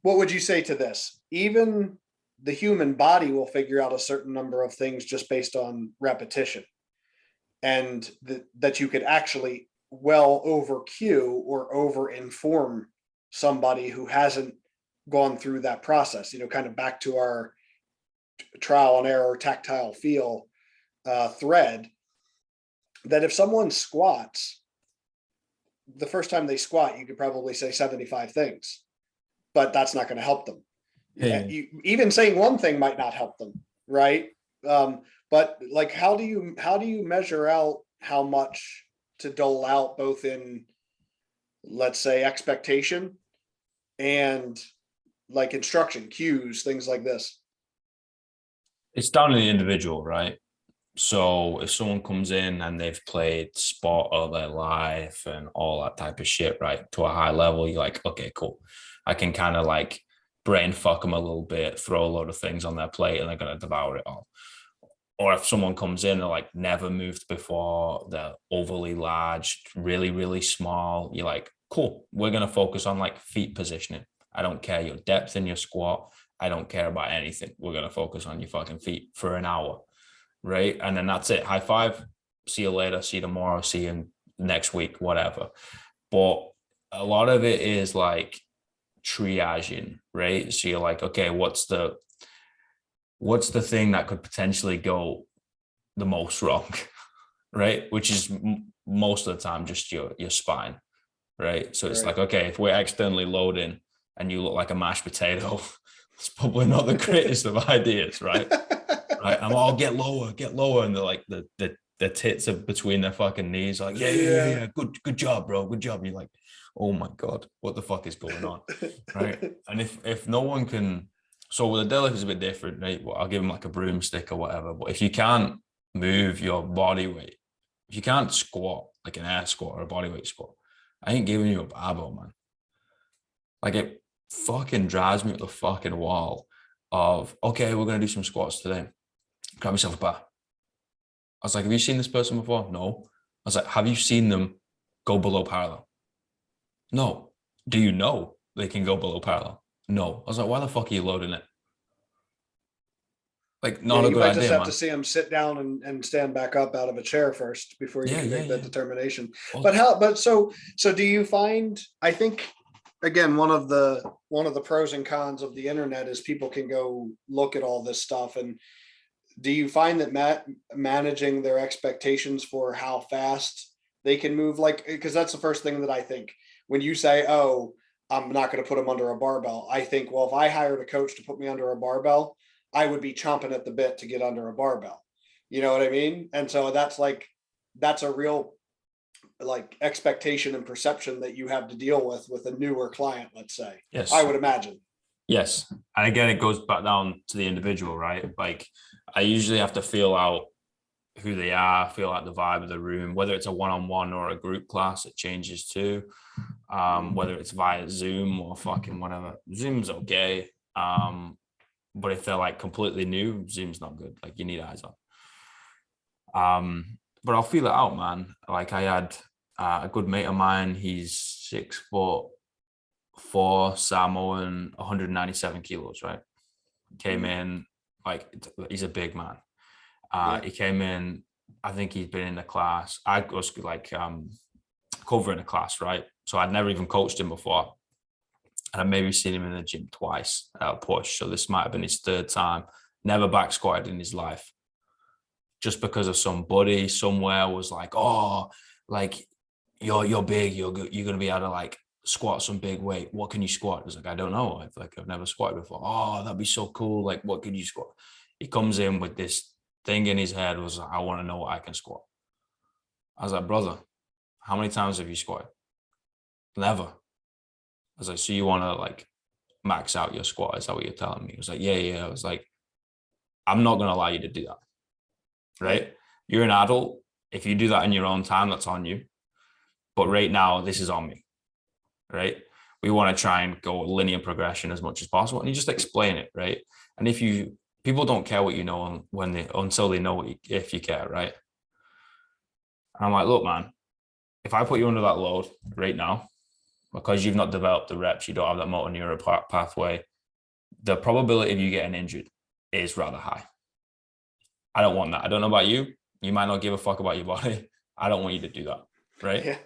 what would you say to this? Even the human body will figure out a certain number of things just based on repetition, and that you could actually well over cue or over inform somebody who hasn't gone through that process, kind of back to our trial and error tactile feel thread, that if someone squats, the first time they squat, you could probably say 75 things, but that's not going to help them. Hey, Even saying one thing might not help them, right? But like, how do you measure out how much to dole out, both in, let's say, expectation and like instruction cues, things like this? it's down to the individual, right? So if someone comes in and they've played sport all their life and all that type of shit, right, to a high level, you're like, okay, cool. I can kind of like brain fuck them a little bit, throw a load of things on their plate, and they're going to devour it all. Or if someone comes in and like never moved before, they're overly large, really, really small, you're like, cool, we're going to focus on like feet positioning. I don't care your depth in your squat. I don't care about anything. We're going to focus on your fucking feet for an hour, right? And then that's it. High five. See you later. See you tomorrow. See you next week, whatever. But a lot of it is like triaging, right? So you're like, okay, what's the thing that could potentially go the most wrong, right? Which is most of the time just your spine, right? So it's Right. like, okay, if we're externally loading and you look like a mashed potato, it's probably not the greatest of ideas, right? Right. I'm all get lower. And they're like the tits are between their fucking knees, like, yeah, yeah, yeah, Yeah. yeah. Good job, bro. Good job. You're like, oh my God, what the fuck is going on? Right. And if no one can, so with the deadlift is a bit different, right? Well, I'll give them like a broomstick or whatever. But if you can't move your body weight, if you can't squat like an air squat or a body weight squat, I ain't giving you a barbell, man. Like it fucking drives me up the fucking wall of, okay, we're gonna do some squats today. Grab yourself a bar. I was like, have you seen this person before? No. I was like, have you seen them go below parallel? No. Do you know they can go below parallel? No. I was like, why the fuck are you loading it? Like, Yeah, not a you good might just idea, have to man. see him sit down and stand back up out of a chair first before you Yeah, can yeah, make that yeah. determination. Well, But so do you find, I think, again, one of the pros and cons of the internet is people can go look at all this stuff. And do you find that managing their expectations for how fast they can move, like, because that's the first thing that I think when you say, oh, I'm not going to put them under a barbell. I think, well, if I hired a coach to put me under a barbell, I would be chomping at the bit to get under a barbell. You know what I mean? And so that's a real like expectation and perception that you have to deal with a newer client, let's say. I yes, would imagine. yes. And again, it goes back down to the individual, right? Like, I usually have to feel out who they are, feel out the vibe of the room, whether it's a one-on-one or a group class, it changes too. Whether it's via Zoom or fucking whatever. Zoom's okay. But if they're like completely new, Zoom's not good. Like, you need eyes on. But I'll feel it out, man. Like, I had a good mate of mine. He's 6'4", Samoan, 197 kilos. Right, came in like he's a big man. Yeah. He came in. I think he's been in the class. I was like covering a class, right? So I'd never even coached him before, and I'd maybe seen him in the gym twice at a push. So this might have been his third time. Never back squatted in his life, just because of somebody somewhere was like, oh, like you're big, you're gonna be able to like squat some big weight. What can you squat? It's like, I don't know. I've never squatted before. Oh, that'd be so cool. Like, what can you squat? He comes in with this thing in his head, was like, I want to know what I can squat. I was like, brother, how many times have you squatted? Never. I was like, so you want to like max out your squat? Is that what you're telling me? He was like, yeah, yeah. I was like, I'm not gonna allow you to do that. Right? You're an adult. If you do that in your own time, that's on you. But right now, this is on me. Right? We want to try and go linear progression as much as possible, and you just explain it, right? And if you people don't care what you know when they until they know what if you care, right? And I'm like, look, man, if I put you under that load right now, because you've not developed the reps, you don't have that motor neural pathway, the probability of you getting injured is rather high. I don't want that. I don't know about you. You might not give a fuck about your body. I don't want you to do that, right? Yeah.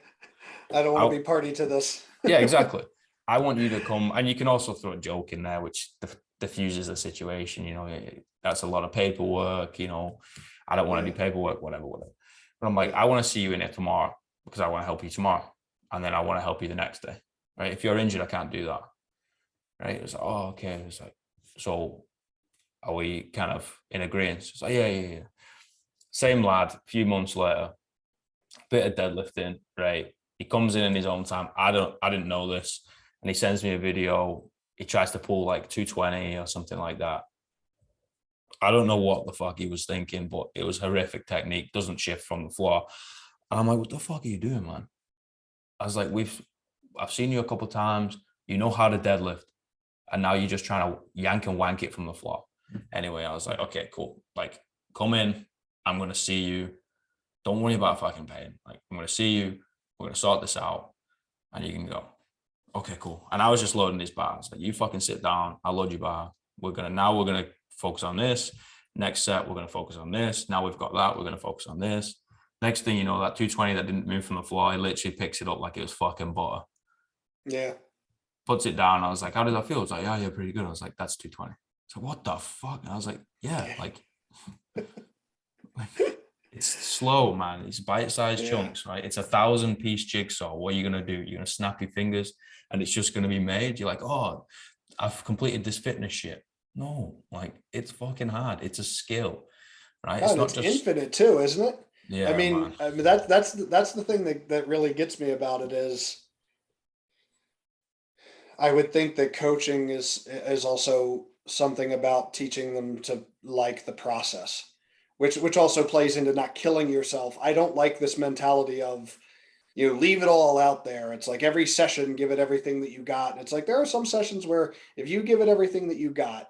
I don't want to be party to this. Yeah, exactly. I want you to come, and you can also throw a joke in there, which diffuses the situation. You know, that's a lot of paperwork. You know, I don't want to do paperwork, whatever. But I'm like, I want to see you in it tomorrow because I want to help you tomorrow, and then I want to help you the next day, right? If you're injured, I can't do that, right? It's like, oh, okay. It's like, so are we kind of in agreement? It's like, yeah. Same lad. A few months later, bit of deadlifting, right? He comes in his own time. I didn't know this, and he sends me a video. He tries to pull like 220 or something like that. I don't know what the fuck he was thinking, but it was horrific technique. Doesn't shift from the floor, and I'm like, what the fuck are you doing, man? I was like, I've seen you a couple of times. You know how to deadlift, and now you're just trying to yank and wank it from the floor. Anyway, I was like, okay, cool. Like, come in. I'm gonna see you. Don't worry about fucking pain. Like, I'm gonna see you. We're gonna sort this out, and you can go. Okay, cool. And I was just loading these bars. Like, you fucking sit down. I'll load your bar. We're gonna focus on this. Next set, we're gonna focus on this. Now we've got that. We're gonna focus on this. Next thing you know, that 220 that didn't move from the floor, he literally picks it up like it was fucking butter. Yeah. Puts it down. I was like, how did that feel? It's like, yeah, pretty good. I was like, that's 220. So what the fuck? And I was like, yeah, like it's slow, man. It's bite-sized chunks, right? It's 1,000-piece jigsaw. What are you gonna do? You're gonna snap your fingers and it's just gonna be made. You're like, oh, I've completed this fitness shit. No, like, it's fucking hard. It's a skill, right? Oh, It's and not it's just infinite too, isn't it? I yeah, mean, man. I mean that's the thing that really gets me about it is I would think that coaching is also something about teaching them to like the process, which also plays into not killing yourself. I don't like this mentality of leave it all out there. It's like every session, give it everything that you got. And it's like there are some sessions where if you give it everything that you got,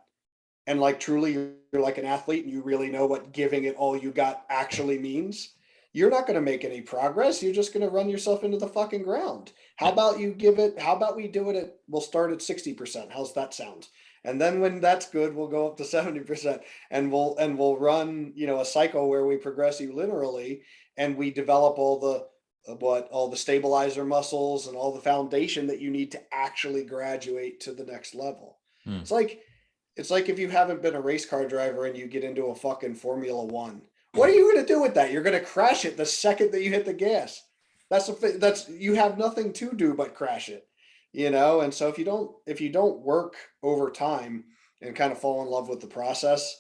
and like truly you're like an athlete and you really know what giving it all you got actually means, you're not going to make any progress. You're just going to run yourself into the fucking ground. How Yeah. about you give it? How about we do it we'll start at 60%. How's that sound? And then when that's good, we'll go up to 70%, and we'll run, a cycle where we progress you linearly, and we develop all the stabilizer muscles and all the foundation that you need to actually graduate to the next level. Mm. It's like if you haven't been a race car driver and you get into a fucking Formula One, what are you going to do with that? You're going to crash it the second that you hit the gas. That's you have nothing to do but crash it, And so if you don't work over time and kind of fall in love with the process,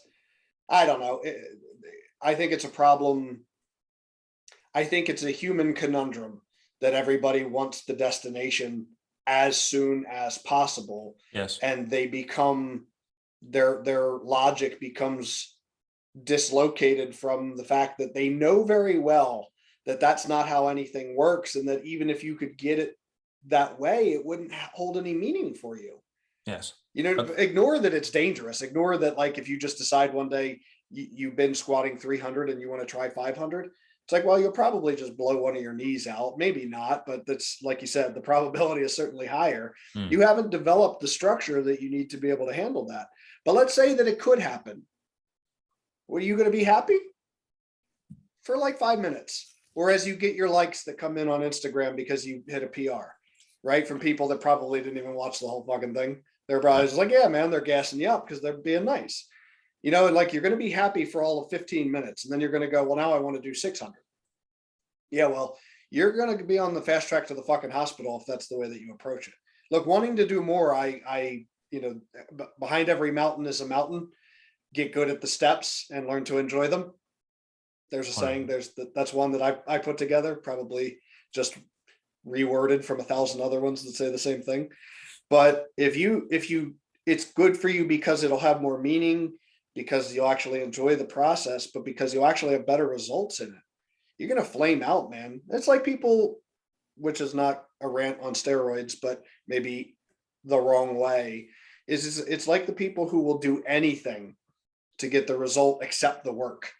I don't know. I think it's a problem. I think it's a human conundrum that everybody wants the destination as soon as possible, Yes. and they become their logic becomes dislocated from the fact that they know very well that that's not how anything works, and that even if you could get it that way, it wouldn't hold any meaning for you. Yes. Ignore that it's dangerous. Ignore that, like, if you just decide one day you've been squatting 300 and you want to try 500, it's like, well, you'll probably just blow one of your knees out. Maybe not, but that's, like you said, the probability is certainly higher. Mm. You haven't developed the structure that you need to be able to handle that. But let's say that it could happen. Were you going to be happy? For like 5 minutes. Whereas you get your likes that come in on Instagram because you hit a PR, right? From people that probably didn't even watch the whole fucking thing. They're probably just like, yeah, man, they're gassing you up because they're being nice. And like, you're going to be happy for all of 15 minutes. And then you're going to go, well, now I want to do 600. Yeah, well, you're going to be on the fast track to the fucking hospital if that's the way that you approach it. Look, wanting to do more, behind every mountain is a mountain. Get good at the steps and learn to enjoy them. There's a saying. That's one that I put together, probably just reworded from 1,000 other ones that say the same thing. But if you, it's good for you because it'll have more meaning, because you'll actually enjoy the process, but because you'll actually have better results in it. You're going to flame out, man. It's like people, which is not a rant on steroids, but maybe the wrong way, it's like the people who will do anything to get the result except the work.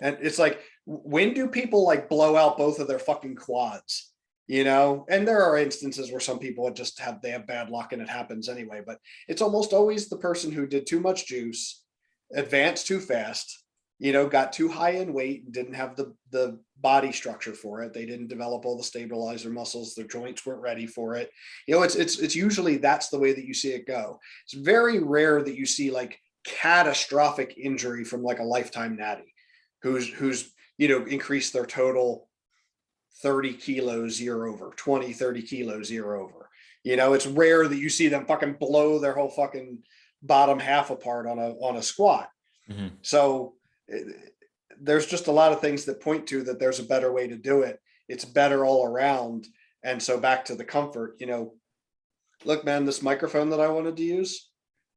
And it's like, when do people like blow out both of their fucking quads? And there are instances where some people they have bad luck and it happens anyway, but it's almost always the person who did too much juice, advanced too fast, got too high in weight and didn't have the body structure for it. They didn't develop all the stabilizer muscles. Their joints weren't ready for it. It's usually that's the way that you see it go. It's very rare that you see like catastrophic injury from like a lifetime natty who's increased their total 30 kilos year over, 20, 30 kilos year over. It's rare that you see them fucking blow their whole fucking bottom half apart on a squat. Mm-hmm. So there's just a lot of things that point to that there's a better way to do it. It's better all around. And so back to the comfort, look, man, this microphone that I wanted to use,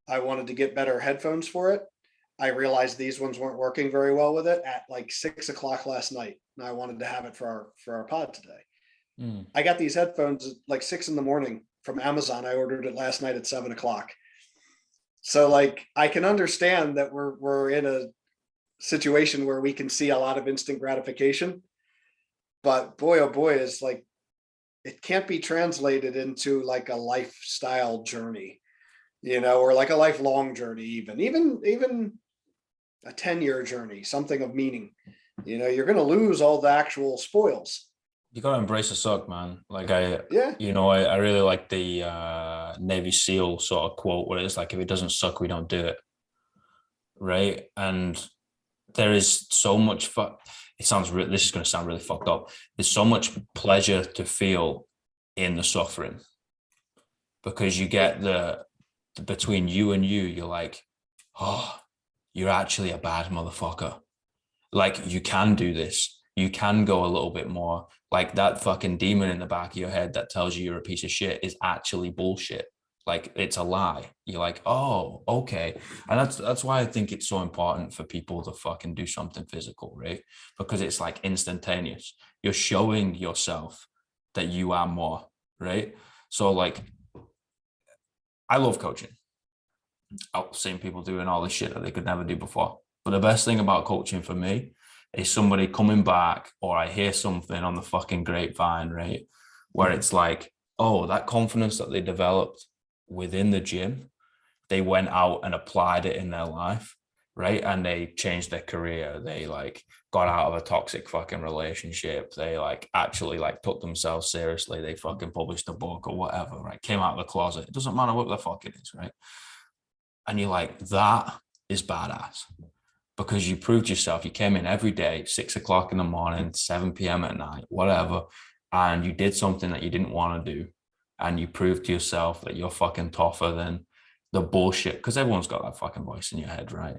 I wanted to get better headphones for it. I realized these ones weren't working very well with it at like 6:00 last night. And I wanted to have it for our pod today. Mm. I got these headphones at like 6 a.m. from Amazon. I ordered it last night at 7:00. So like, I can understand that we're in a situation where we can see a lot of instant gratification, but boy, oh boy, is like, it can't be translated into like a lifestyle journey, or like a lifelong journey, even a 10-year journey, something of meaning. You're going to lose all the actual spoils. You got to embrace the suck, man. Like I really like the Navy SEAL sort of quote where it's like, if it doesn't suck, we don't do it. Right. And there is so much this is going to sound really fucked up. There's so much pleasure to feel in the suffering, because you get the between you and you're like, oh, you're actually a bad motherfucker. Like, you can do this. You can go a little bit more. Like, that fucking demon in the back of your head that tells you you're a piece of shit is actually bullshit. Like, it's a lie. You're like, oh, okay. And that's why I think it's so important for people to fucking do something physical, right? Because it's like instantaneous. You're showing yourself that you are more, right? So like, I love coaching. I've seen people doing all this shit that they could never do before. But the best thing about coaching for me is somebody coming back, or I hear something on the fucking grapevine, right? Where it's like, oh, that confidence that they developed within the gym they went out and applied it in their life, right? And they changed their career. They like got out of a toxic fucking relationship. They like actually like took themselves seriously. They fucking published a book or whatever, right? Came out of the closet. It doesn't matter what the fuck it is, right? And you're like, that is badass because you proved yourself. You came in every day, 6 o'clock in the morning, 7 p.m. at night, whatever. And you did something that you didn't want to do. And you proved to yourself that you're fucking tougher than the bullshit. Because everyone's got that fucking voice in your head, right?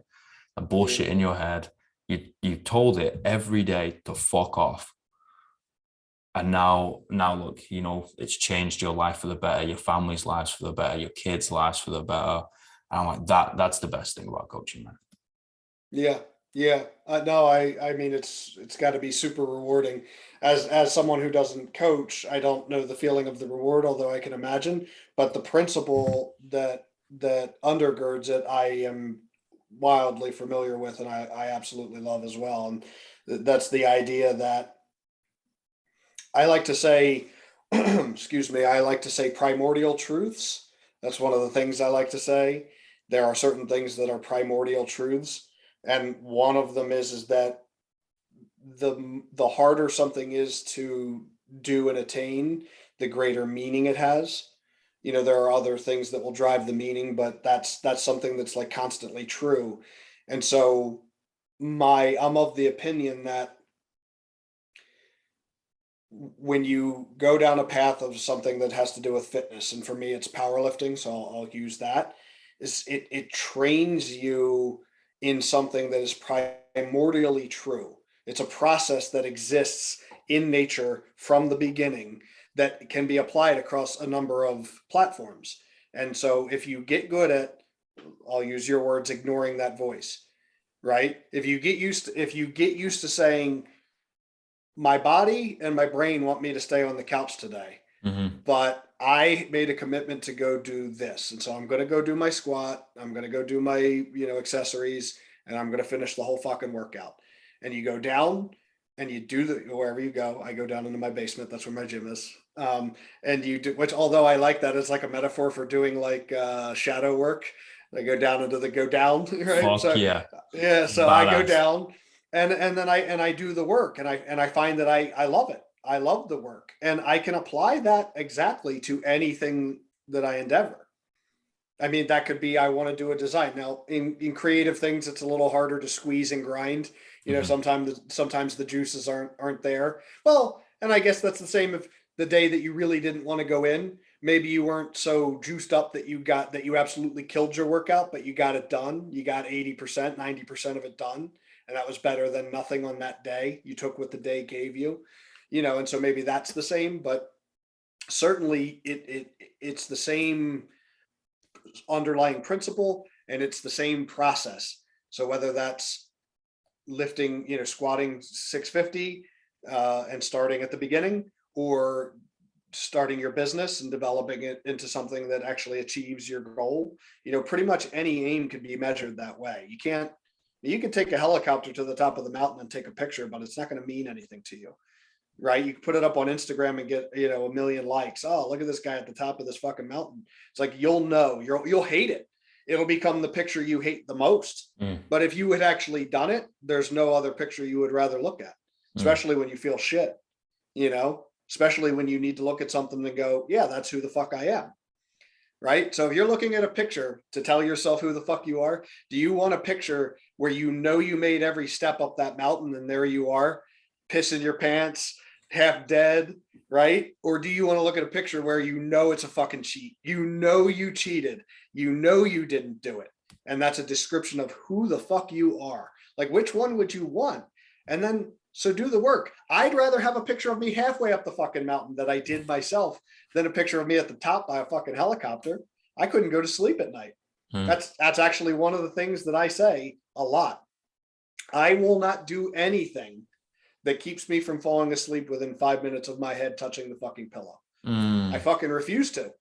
The bullshit in your head. You told it every day to fuck off. And now look, you know, it's changed your life for the better, your family's lives for the better, your kids' lives for the better. And I'm like, that's the best thing about coaching, man. Yeah, yeah. No, I mean, it's got to be super rewarding. As someone who doesn't coach, I don't know the feeling of the reward, although I can imagine. But the principle that undergirds it, I am wildly familiar with, and I absolutely love as well. And that's the idea that I like to say, excuse me, I like to say primordial truths. That's one of the things I like to say. There are certain things that are primordial truths, and one of them is that the harder something is to do and attain, the greater meaning it has. You know, there are other things that will drive the meaning, but that's something that's like constantly true. And so I'm of the opinion that when you go down a path of something that has to do with fitness, and for me it's powerlifting, so I'll use that, is it trains you in something that is primordially true. It's a process that exists in nature from the beginning that can be applied across a number of platforms. And so if you get good at, I'll use your words, ignoring that voice, right? If you get used to saying, my body and my brain want me to stay on the couch today, Mm-hmm. but I made a commitment to go do this. And so I'm going to go do my squat. I'm going to go do my, accessories, and I'm going to finish the whole fucking workout. And you go down and you do wherever you go. I go down into my basement. That's where my gym is. And you do, which, although I like that as like a metaphor for doing like shadow work, I go down into the go down, right? Fuck So yeah. yeah, so I go Badass. down and then I do the work, and I find that I love it. I love the work, and I can apply that exactly to anything that I endeavor. I mean, that could be, I want to do a design. Now, in creative things, it's a little harder to squeeze and grind. Mm-hmm. Sometimes the juices aren't there. Well, and I guess that's the same if the day that you really didn't want to go in, maybe you weren't so juiced up that you absolutely killed your workout, but you got it done. You got 80%, 90% of it done. And that was better than nothing on that day. You took what the day gave you, and so maybe that's the same, but certainly it's the same underlying principle, and it's the same process. So whether that's lifting, squatting 650 and starting at the beginning, or starting your business and developing it into something that actually achieves your goal, pretty much any aim can be measured that way. You can take a helicopter to the top of the mountain and take a picture, but it's not going to mean anything to you, right? You can put it up on Instagram and get, a million likes. Oh, look at this guy at the top of this fucking mountain. It's like, you'll hate it. It'll become the picture you hate the most. Mm. But if you had actually done it, there's no other picture you would rather look at, Mm. especially when you feel shit, especially when you need to look at something and go, yeah, that's who the fuck I am. Right. So if you're looking at a picture to tell yourself who the fuck you are, do you want a picture where you made every step up that mountain and there you are, pissing your pants, half dead, right? Or do you want to look at a picture where it's a fucking cheat? You cheated. You didn't do it. And that's a description of who the fuck you are. Like, which one would you want? And then, so do the work. I'd rather have a picture of me halfway up the fucking mountain that I did myself than a picture of me at the top by a fucking helicopter. I couldn't go to sleep at night. Mm. That's actually one of the things that I say a lot. I will not do anything that keeps me from falling asleep within 5 minutes of my head touching the fucking pillow. I Mm. fucking refuse to.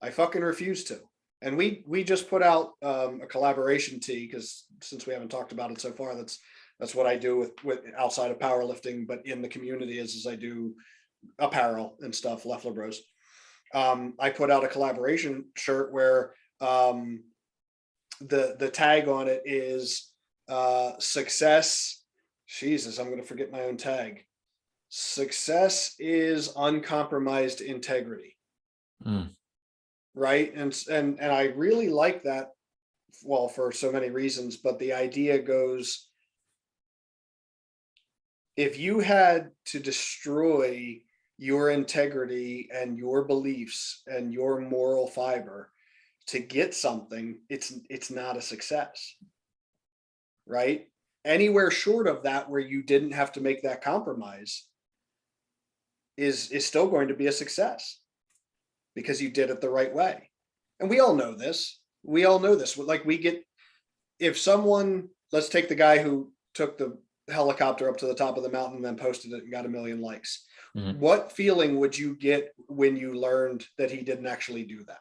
I fucking refuse to. And we just put out a collaboration tee, because since we haven't talked about it so far, that's what I do with outside of powerlifting, but in the community is I do apparel and stuff, Leflar Bros. I put out a collaboration shirt where the tag on it is success. Jesus, I'm going to forget my own tag. Success is uncompromised integrity. Right. And I really like that. Well, for so many reasons, but the idea goes, if you had to destroy your integrity and your beliefs and your moral fiber to get something, it's not a success. Right? Anywhere short of that, where you didn't have to make that compromise, is still going to be a success, because you did it the right way. And we all know this. Like, we get, if someone, let's take the guy who took the helicopter up to the top of the mountain and then posted it and got 1 million likes. What feeling would you get when you learned that he didn't actually do that?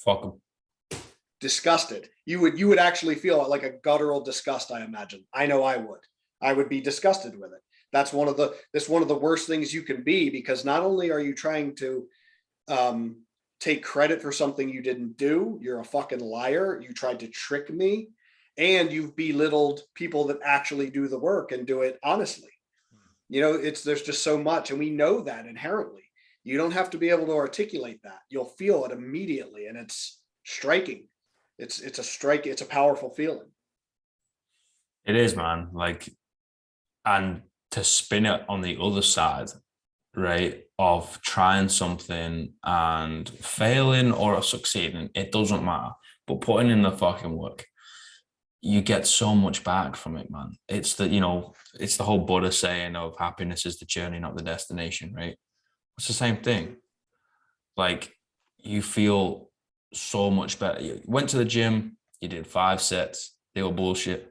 Fuck him. Disgusted. You would actually feel like a guttural disgust, I imagine. I know I would be disgusted with it. That's one of the worst things you can be, because not only are you trying to take credit for something you didn't do, you're a fucking liar, you tried to trick me, and you've belittled people that actually do the work and do it honestly. There's just so much, and we know that inherently. You don't have to be able to articulate that. You'll feel it immediately, and it's striking. It's a powerful feeling. It is, man. Like, and to spin it on the other side, right, of trying something and failing or succeeding, it doesn't matter, but putting in the fucking work, you get so much back from it, man. It's the whole Buddha saying of happiness is the journey, not the destination, right? It's the same thing. Like, you feel so much better. You went to the gym, you did 5 sets, they were bullshit.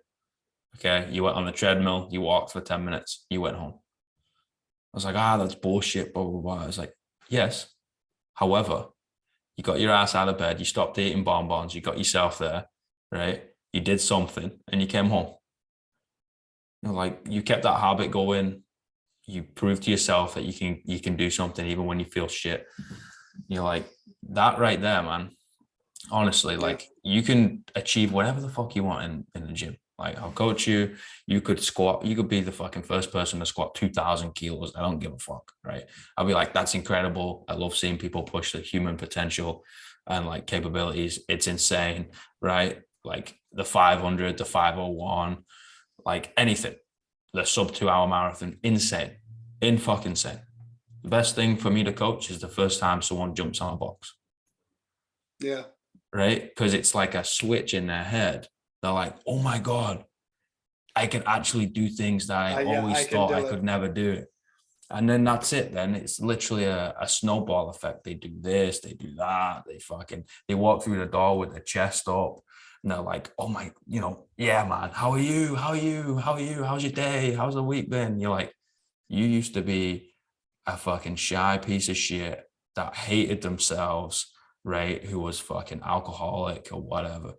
Okay, you went on the treadmill, you walked for 10 minutes, you went home. I was like, that's bullshit, blah, blah, blah. I was like, yes. However, you got your ass out of bed, you stopped eating bonbons, you got yourself there, right? You did something and you came home. Like, you kept that habit going. You proved to yourself that you can do something even when you feel shit. You're like, that right there, man. Honestly, like, you can achieve whatever the fuck you want in the gym. Like, I'll coach you. You could be the fucking first person to squat 2,000 kilos. I don't give a fuck, right? I'll be like, that's incredible. I love seeing people push their human potential and like capabilities. It's insane, right? Like the 500, the 501, like anything. The sub 2 hour marathon, insane, fucking insane. The best thing for me to coach is the first time someone jumps on a box. Yeah. Right? Because it's like a switch in their head. They're like, oh my God, I can actually do things that I always thought I could never do. And then that's it. Then it's literally a snowball effect. They do this, they do that. They walk through the door with their chest up. And they're like, oh my, yeah, man, how are you? How are you? How are you? How's your day? How's the week been? You're like, you used to be a fucking shy piece of shit that hated themselves, right? Who was fucking alcoholic or whatever.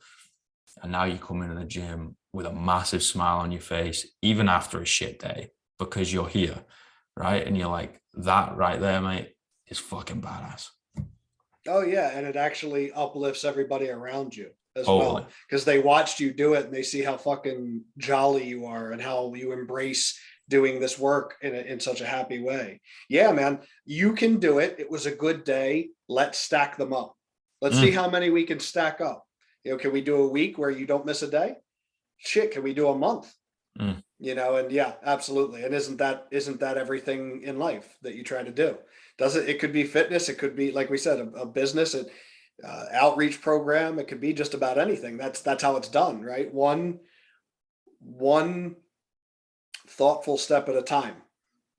And now you come into the gym with a massive smile on your face, even after a shit day, because you're here, right? And you're like, that right there, mate, is fucking badass. Oh yeah, and it actually uplifts everybody around you as well, because they watched you do it and they see how fucking jolly you are and how you embrace doing this work in such a happy way. Yeah, man, you can do it. It was a good day. Let's stack them up. Let's see how many we can stack up. Can we do a week where you don't miss a day? Shit, can we do a month? And yeah, absolutely. And isn't that everything in life that you try to do? It could be fitness. It could be, like we said, a business, outreach program. It could be just about anything. That's how it's done, right? One thoughtful step at a time,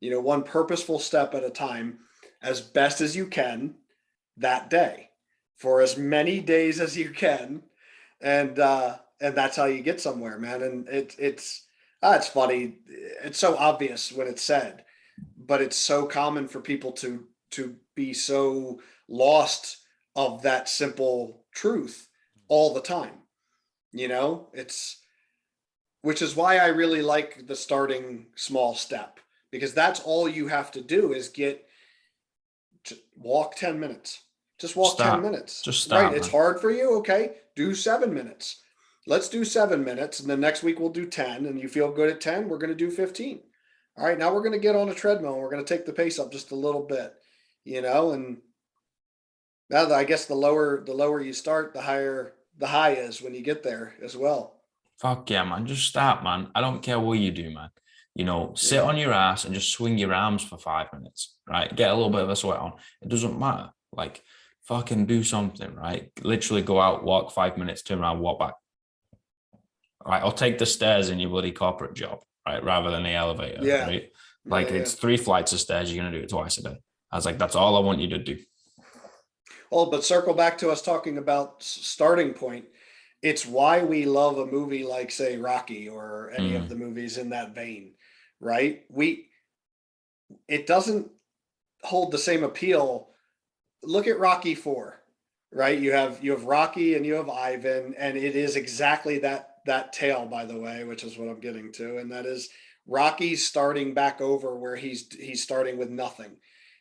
one purposeful step at a time, as best as you can that day, for as many days as you can. And that's how you get somewhere, man. And it's funny. It's so obvious when it's said, but it's so common for people to be so lost of that simple truth all the time. Which is why I really like the starting small step, because that's all you have to do is walk 10 minutes. Just walk 10 minutes. Just start, right. It's hard for you. Okay. Do 7 minutes. let's do 7 minutes. And then next week we'll do 10. And you feel good at 10, we're going to do 15. All right, now we're going to get on a treadmill and we're going to take the pace up just a little bit, and now I guess the lower you start, the higher the high is when you get there as well. Fuck yeah, man. Just start, man. I don't care what you do, man. Sit Yeah. on your ass and just swing your arms for 5 minutes, right? Get a little bit of a sweat on. It doesn't matter. Like, fucking do something, right? Literally go out, walk 5 minutes, turn around, walk back. Right. Or take the stairs in your bloody corporate job, right? Rather than the elevator, Yeah. right? Yeah. Like, Yeah. it's 3 flights of stairs. You're going to do it twice a day. I was like, that's all I want you to do. Well, but circle back to us talking about starting point. It's why we love a movie like, say, Rocky or any of Mm, the movies in that vein, right? It doesn't hold the same appeal. Look at Rocky 4, right? You have Rocky and you have Ivan, and it is exactly that tale, by the way, which is what I'm getting to, and that is Rocky's starting back over where he's starting with nothing,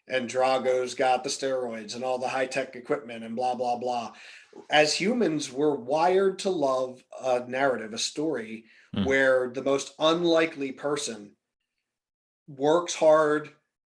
and Drago's got the steroids and all the high tech equipment and blah blah blah. As humans, we're wired to love a narrative, a story mm, where the most unlikely person works hard,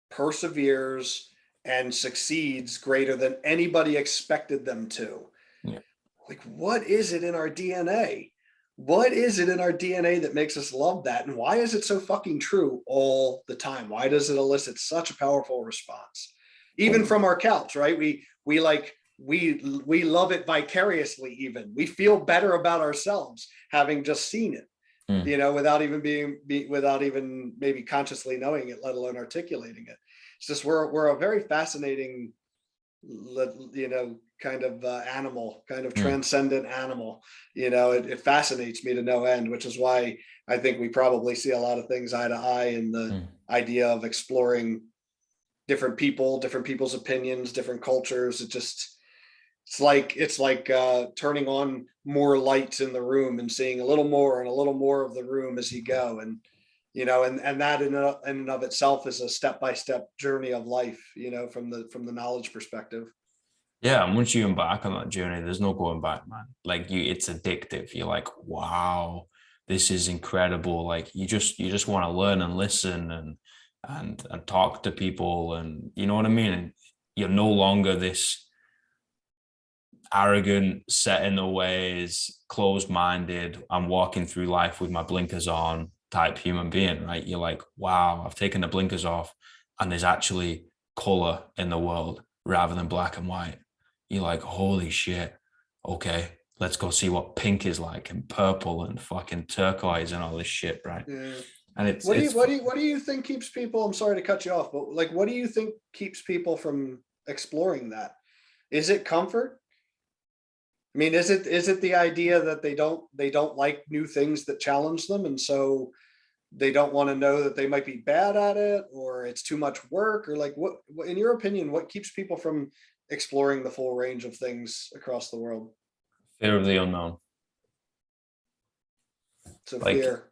perseveres, and succeeds greater than anybody expected them to. yeah. Like, what is it in our DNA? What is it in our DNA that makes us love that? And why is it so fucking true all the time? Why does it elicit such a powerful response? Even from our couch, right? We love it vicariously, even. We feel better about ourselves having just seen it, Mm. without even maybe consciously knowing it, let alone articulating it. It's just we're a very fascinating, kind of animal, kind of Mm. transcendent animal. It fascinates me to no end, which is why I think we probably see a lot of things eye to eye in the Mm. idea of exploring different people, different people's opinions, different cultures. It's like turning on more lights in the room and seeing a little more and a little more of the room as you go. And that in and of itself is a step-by-step journey of life, from the knowledge perspective. Yeah, and once you embark on that journey, there's no going back, man. Like it's addictive. You're like, wow, this is incredible. Like you just want to learn and listen and talk to people, and you know what I mean. And you're no longer this arrogant, set in the ways, closed-minded. I'm walking through life with my blinkers on type human being, right? You're like, wow, I've taken the blinkers off, and there's actually color in the world rather than black and white. You're like, holy shit. Okay, let's go see what pink is like and purple and fucking turquoise and all this shit, right? Yeah. And it's What do you it's what do you what do you think keeps people? I'm sorry to cut you off, but like, what do you think keeps people from exploring that? Is it comfort? I mean, is it the idea that they don't like new things that challenge them, and so they don't want to know that they might be bad at it, or it's too much work, or like in your opinion, what keeps people from exploring the full range of things across the world? fear of the unknown. So Like fear.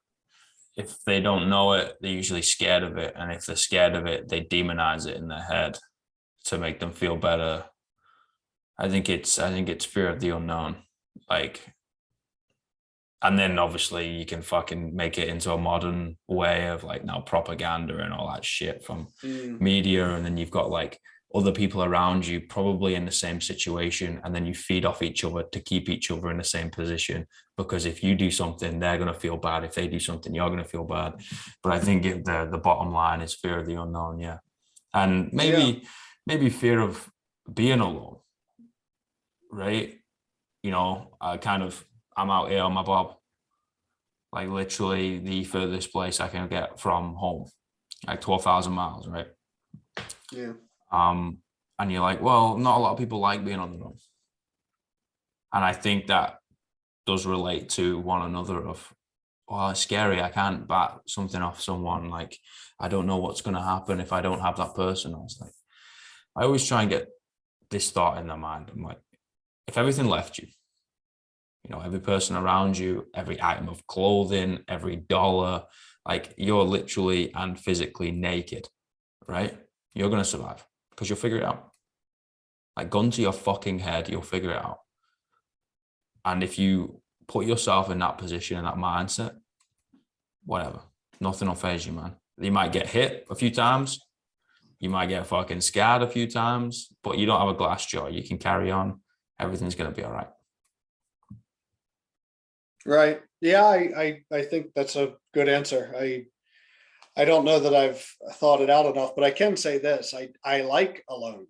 if they don't know it, they're usually scared of it. And if they're scared of it, they demonize it in their head to make them feel better. I think it's fear of the unknown. Like, and then obviously you can fucking make it into a modern way of like now propaganda and all that shit from Mm, media. And then you've got like other people around you probably in the same situation. And then you feed off each other to keep each other in the same position. Because if you do something, they're going to feel bad. If they do something, you're going to feel bad. But I think the bottom line is fear of the unknown. Yeah. And yeah. maybe fear of being alone, right? I'm out here on my bob, like literally the furthest place I can get from home, like 12,000 miles, right? Yeah. Um, and you're like, well, not a lot of people like being on their own. And I think that does relate to one another of, well, it's scary. I can't bat something off someone. Like, I don't know what's going to happen if I don't have that person. I was like, I always try and get this thought in their mind. I'm like, if everything left you, every person around you, every item of clothing, every dollar, like you're literally and physically naked, right? You're going to survive because you'll figure it out. Like gun to your fucking head, you'll figure it out. And if you put yourself in that position and that mindset, whatever. Nothing will phase you, man. You might get hit a few times. You might get fucking scared a few times, but you don't have a glass jaw. You can carry on. Everything's going to be all right. Right. Yeah, I think that's a good answer. I don't know that I've thought it out enough, but I can say this. I like alone.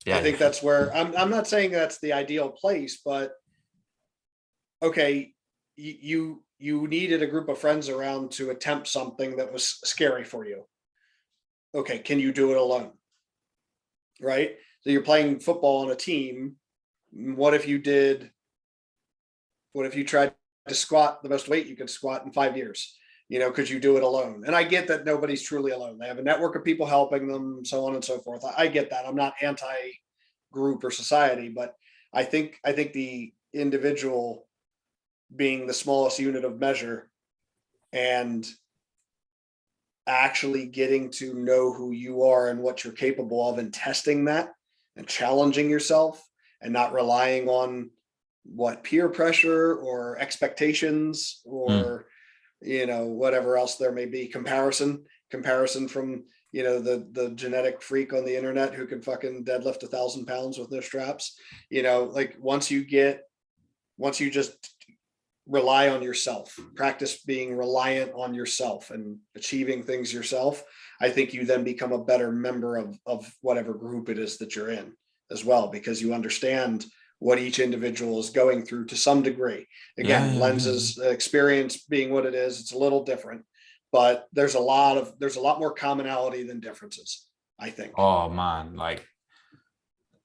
I Yeah, think that's where I'm not saying that's the ideal place, but okay, you needed a group of friends around to attempt something that was scary for you. Okay, can you do it alone? Right? So you're playing football on a team. What if you tried to squat the most weight you could squat in 5 years? Could you do it alone? And I get that nobody's truly alone. They have a network of people helping them, so on and so forth. I get that. I'm not anti group or society, but I think the individual being the smallest unit of measure and actually getting to know who you are and what you're capable of and testing that and challenging yourself and not relying on what peer pressure or expectations or whatever else there may be, comparison from the genetic freak on the internet who can fucking deadlift 1,000 pounds with no straps. Like once you just rely on yourself, practice being reliant on yourself and achieving things yourself, I think you then become a better member of whatever group it is that you're in as well, because you understand what each individual is going through to some degree. Again, lenses, experience being what it is, it's a little different, but there's a lot more commonality than differences, I think. Oh man, like,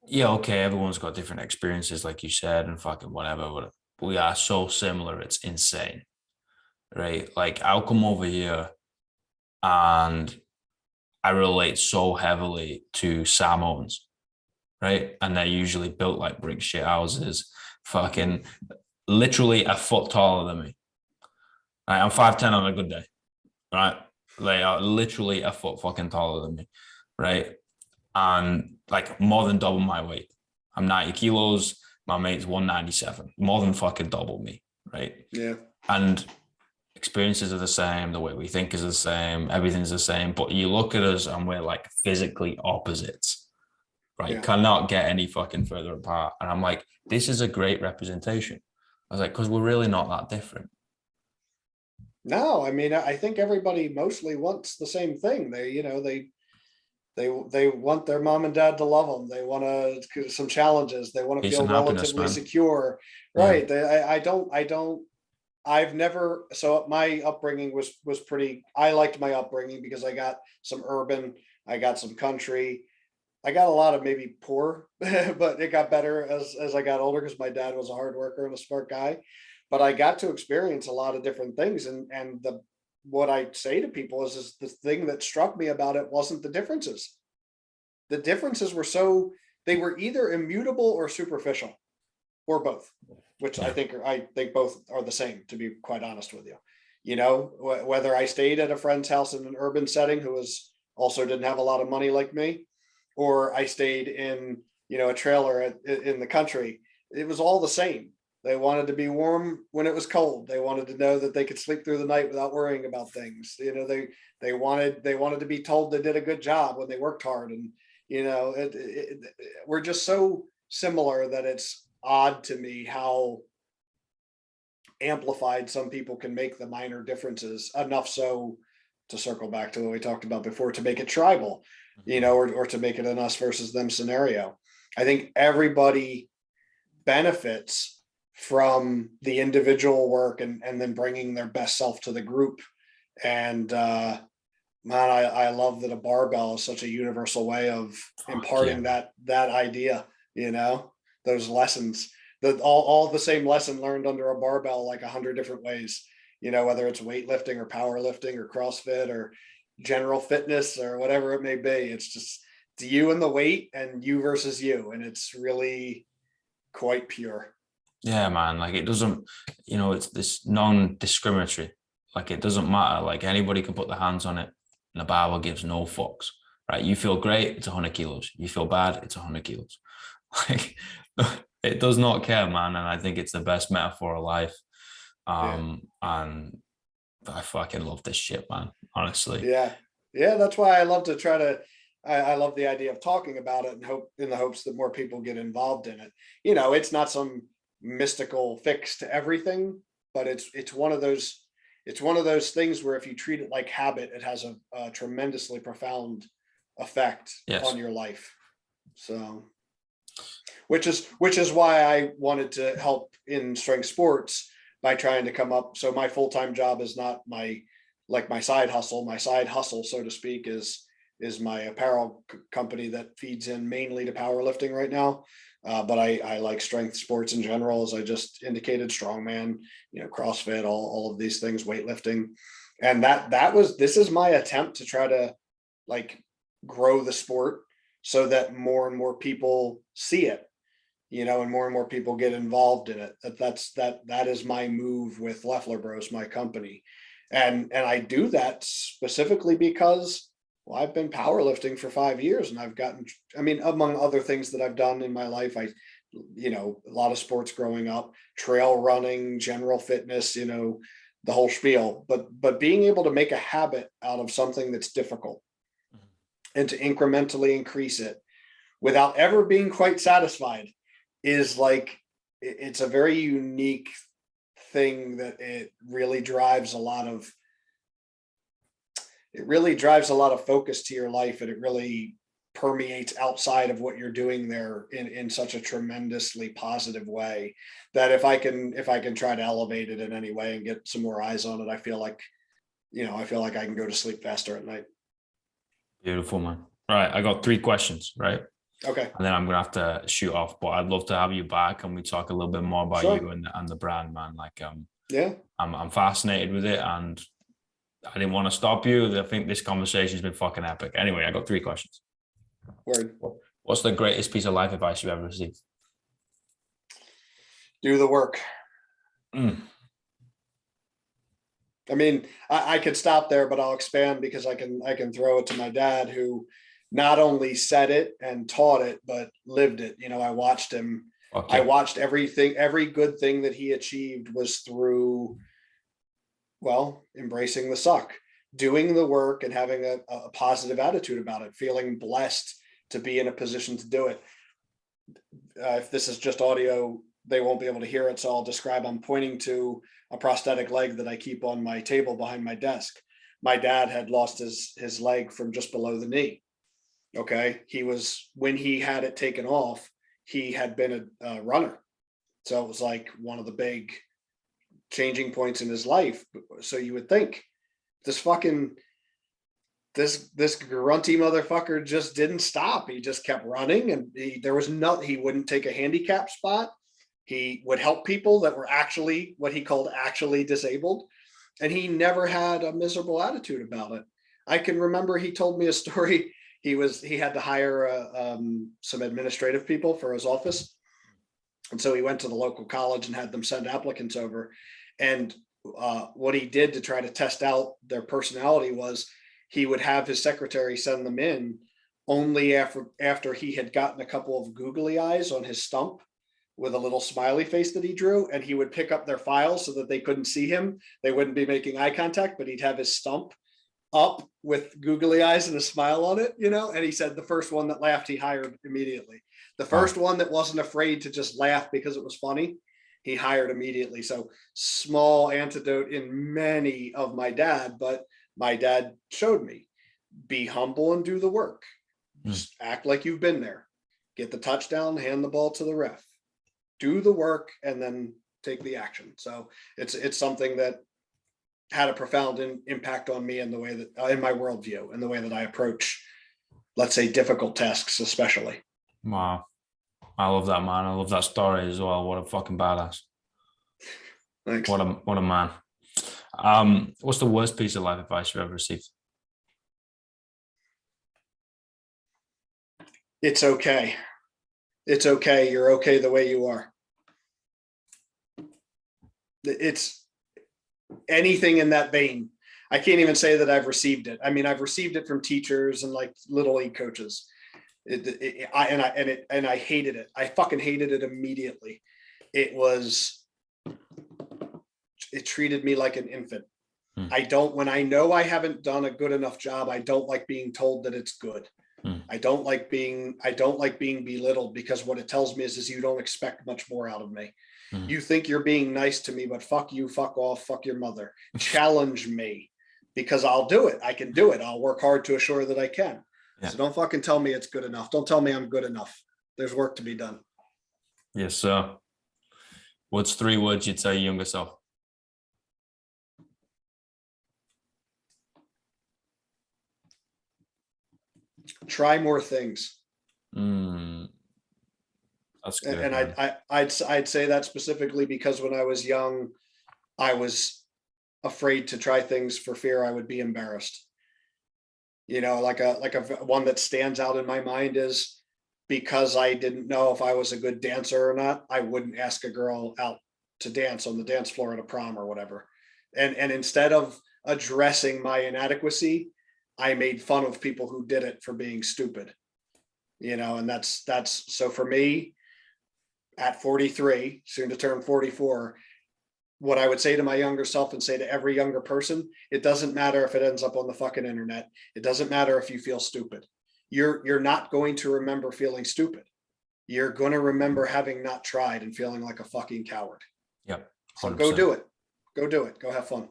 yeah, okay, everyone's got different experiences, like you said, and fucking whatever, but we are so similar, it's insane, right? Like, I'll come over here and I relate so heavily to Samoans, right? And they're usually built like brick shit houses, fucking literally a foot taller than me. Right? I'm 5'10" on a good day, right? They are literally a foot fucking taller than me, right? And like more than double my weight. I'm 90 kilos. My mate's 197, more than fucking double me, right? Yeah. And experiences are the same. The way we think is the same. Everything's the same. But you look at us and we're like physically opposites, right? Yeah. Cannot get any fucking further apart. And I'm like, this is a great representation. I was like, because we're really not that different. No, I mean, I think everybody mostly wants the same thing. They want their mom and dad to love them. They want some challenges. They want to Peace feel and happiness, relatively man. secure, Yeah. right? I've never. So my upbringing was pretty. I liked my upbringing because I got some urban, I got some country, I got a lot of maybe poor, but it got better as I got older because my dad was a hard worker and a smart guy. But I got to experience a lot of different things, and the what I say to people is the thing that struck me about it wasn't the differences. The differences they were either immutable or superficial, or both, which Yeah. I think both are the same, to be quite honest with you. Whether I stayed at a friend's house in an urban setting who was also didn't have a lot of money like me, or I stayed in a trailer in the country, it was all the same. They wanted to be warm when it was cold. They wanted to know that they could sleep through the night without worrying about things. They wanted to be told they did a good job when they worked hard, and we're just so similar that it's odd to me how amplified some people can make the minor differences, enough so to circle back to what we talked about before, to make it tribal, or to make it an us versus them scenario. I think everybody benefits from the individual work and then bringing their best self to the group. And man, I love that a barbell is such a universal way of imparting that idea, those lessons, that all the same lesson learned under a barbell, like 100 different ways, whether it's weightlifting or powerlifting or CrossFit or general fitness or whatever it may be. It's just, it's you and the weight and you versus you. And it's really quite pure. Yeah, man. Like, it doesn't, it's this non-discriminatory. Like, it doesn't matter. Like, anybody can put their hands on it, and the Bible gives no fucks, right? You feel great, it's 100 kilos. You feel bad, it's 100 kilos. Like, it does not care, man. And I think it's the best metaphor of life. And I fucking love this shit, man. Honestly. Yeah. Yeah. That's why I love to try to, I love the idea of talking about it and hope in the hopes that more people get involved in it. You know, it's not some mystical fix to everything, but it's one of those things where if you treat it like habit, it has a tremendously profound effect Yes. on your life. So, which is why I wanted to help in strength sports by trying to come up. So my full-time job is not my side hustle. My side hustle, so to speak, is my apparel company that feeds in mainly to powerlifting right now. But I like strength sports in general, as I just indicated, strongman, CrossFit, all of these things, weightlifting. And this is my attempt to try to like grow the sport so that more and more people see it, and more people get involved in it. That is my move with Leflar Bros, my company. And I do that specifically because, well, I've been powerlifting for 5 years and I've gotten, among other things that I've done in my life, a lot of sports growing up, trail running, general fitness, the whole spiel, but being able to make a habit out of something that's difficult and to incrementally increase it without ever being quite satisfied is like, it's a very unique thing that it really drives a lot of focus to your life, and it really permeates outside of what you're doing there in such a tremendously positive way that if I can try to elevate it in any way and get some more eyes on it, I feel like I can go to sleep faster at night. Beautiful, man. Right. I got 3 questions, right? Okay. And then I'm gonna have to shoot off, but I'd love to have you back and we talk a little bit more about Sure. you and the brand, man. Like, Yeah. I'm fascinated with it, and I didn't want to stop you. I think this conversation's been fucking epic. Anyway, I got 3 questions. Word. What's the greatest piece of life advice you ever received? Do the work. Mm. I could stop there, but I'll expand because I can throw it to my dad, who not only said it and taught it, but lived it. I watched him. Okay. I watched every good thing that he achieved was through, well, embracing the suck, doing the work and having a positive attitude about it, feeling blessed to be in a position to do it. If this is just audio, they won't be able to hear it. So I'll describe, I'm pointing to a prosthetic leg that I keep on my table behind my desk. My dad had lost his leg from just below the knee. Okay. When he had it taken off, he had been a runner. So it was like one of the big changing points in his life. So you would think this grunty motherfucker just didn't stop. He just kept running, and he wouldn't take a handicap spot. He would help people that were actually what he called actually disabled. And he never had a miserable attitude about it. I can remember he told me a story. He had to hire some administrative people for his office. And so he went to the local college and had them send applicants over. And what he did to try to test out their personality was he would have his secretary send them in only after he had gotten a couple of googly eyes on his stump with a little smiley face that he drew, and he would pick up their files so that they couldn't see him. They wouldn't be making eye contact, but he'd have his stump up with googly eyes and a smile on it, and he said the first one that laughed, he hired immediately. The first one that wasn't afraid to just laugh because it was funny, he hired immediately. So small antidote in many of my dad, but my dad showed me, be humble and do the work. Just act like you've been there. Get the touchdown, hand the ball to the ref. Do the work and then take the action. So it's something that had a profound impact on me in the way that in my worldview and the way that I approach, let's say, difficult tasks, especially. Wow. I love that, man. I love that story as well. What a fucking badass. Thanks. What a man. What's the worst piece of life advice you ever received? It's okay. It's okay. You're okay the way you are. It's anything in that vein. I can't even say that I've received it. I've received it from teachers and like little league coaches. I hated it. I fucking hated it immediately. It was it treated me like an infant. Hmm. When I know I haven't done a good enough job, I don't like being told that it's good. I don't like being belittled, because what it tells me is you don't expect much more out of me. You think you're being nice to me, but fuck you, fuck off, fuck your mother. Challenge me, because I'll do it. I can do it. I'll work hard to assure that I can. Yeah. So don't fucking tell me it's good enough. Don't tell me I'm good enough. There's work to be done. Yes, sir. What's 3 words you'd say your younger self? Try more things. That's good. And I'd say that specifically because when I was young, I was afraid to try things for fear I would be embarrassed. Like a one that stands out in my mind is, because I didn't know if I was a good dancer or not, I wouldn't ask a girl out to dance on the dance floor at a prom or whatever. And instead of addressing my inadequacy, I made fun of people who did it for being stupid. And that's so for me, at 43, soon to turn 44, what I would say to my younger self and say to every younger person, it doesn't matter if it ends up on the fucking internet. It doesn't matter if you feel stupid. You're not going to remember feeling stupid. You're going to remember having not tried and feeling like a fucking coward. Yep. 100%. So go do it. Go do it. Go have fun.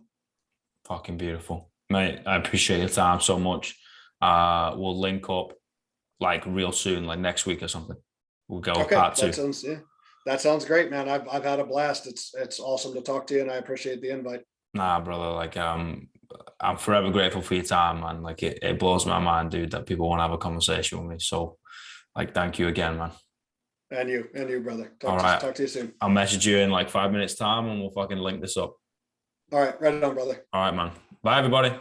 Fucking beautiful. Mate, I appreciate your time so much. We'll link up like real soon, like next week or something. We'll go part 2. That sounds great, man. I've had a blast. It's awesome to talk to you, and I appreciate the invite. Nah, brother. Like, I'm forever grateful for your time, man. Like, it blows my mind, dude, that people want to have a conversation with me. So, like, thank you again, man. And you, brother. Talk to you soon. I'll message you in like 5 minutes time, and we'll fucking link this up. All right, right on, brother. All right, man. Bye, everybody.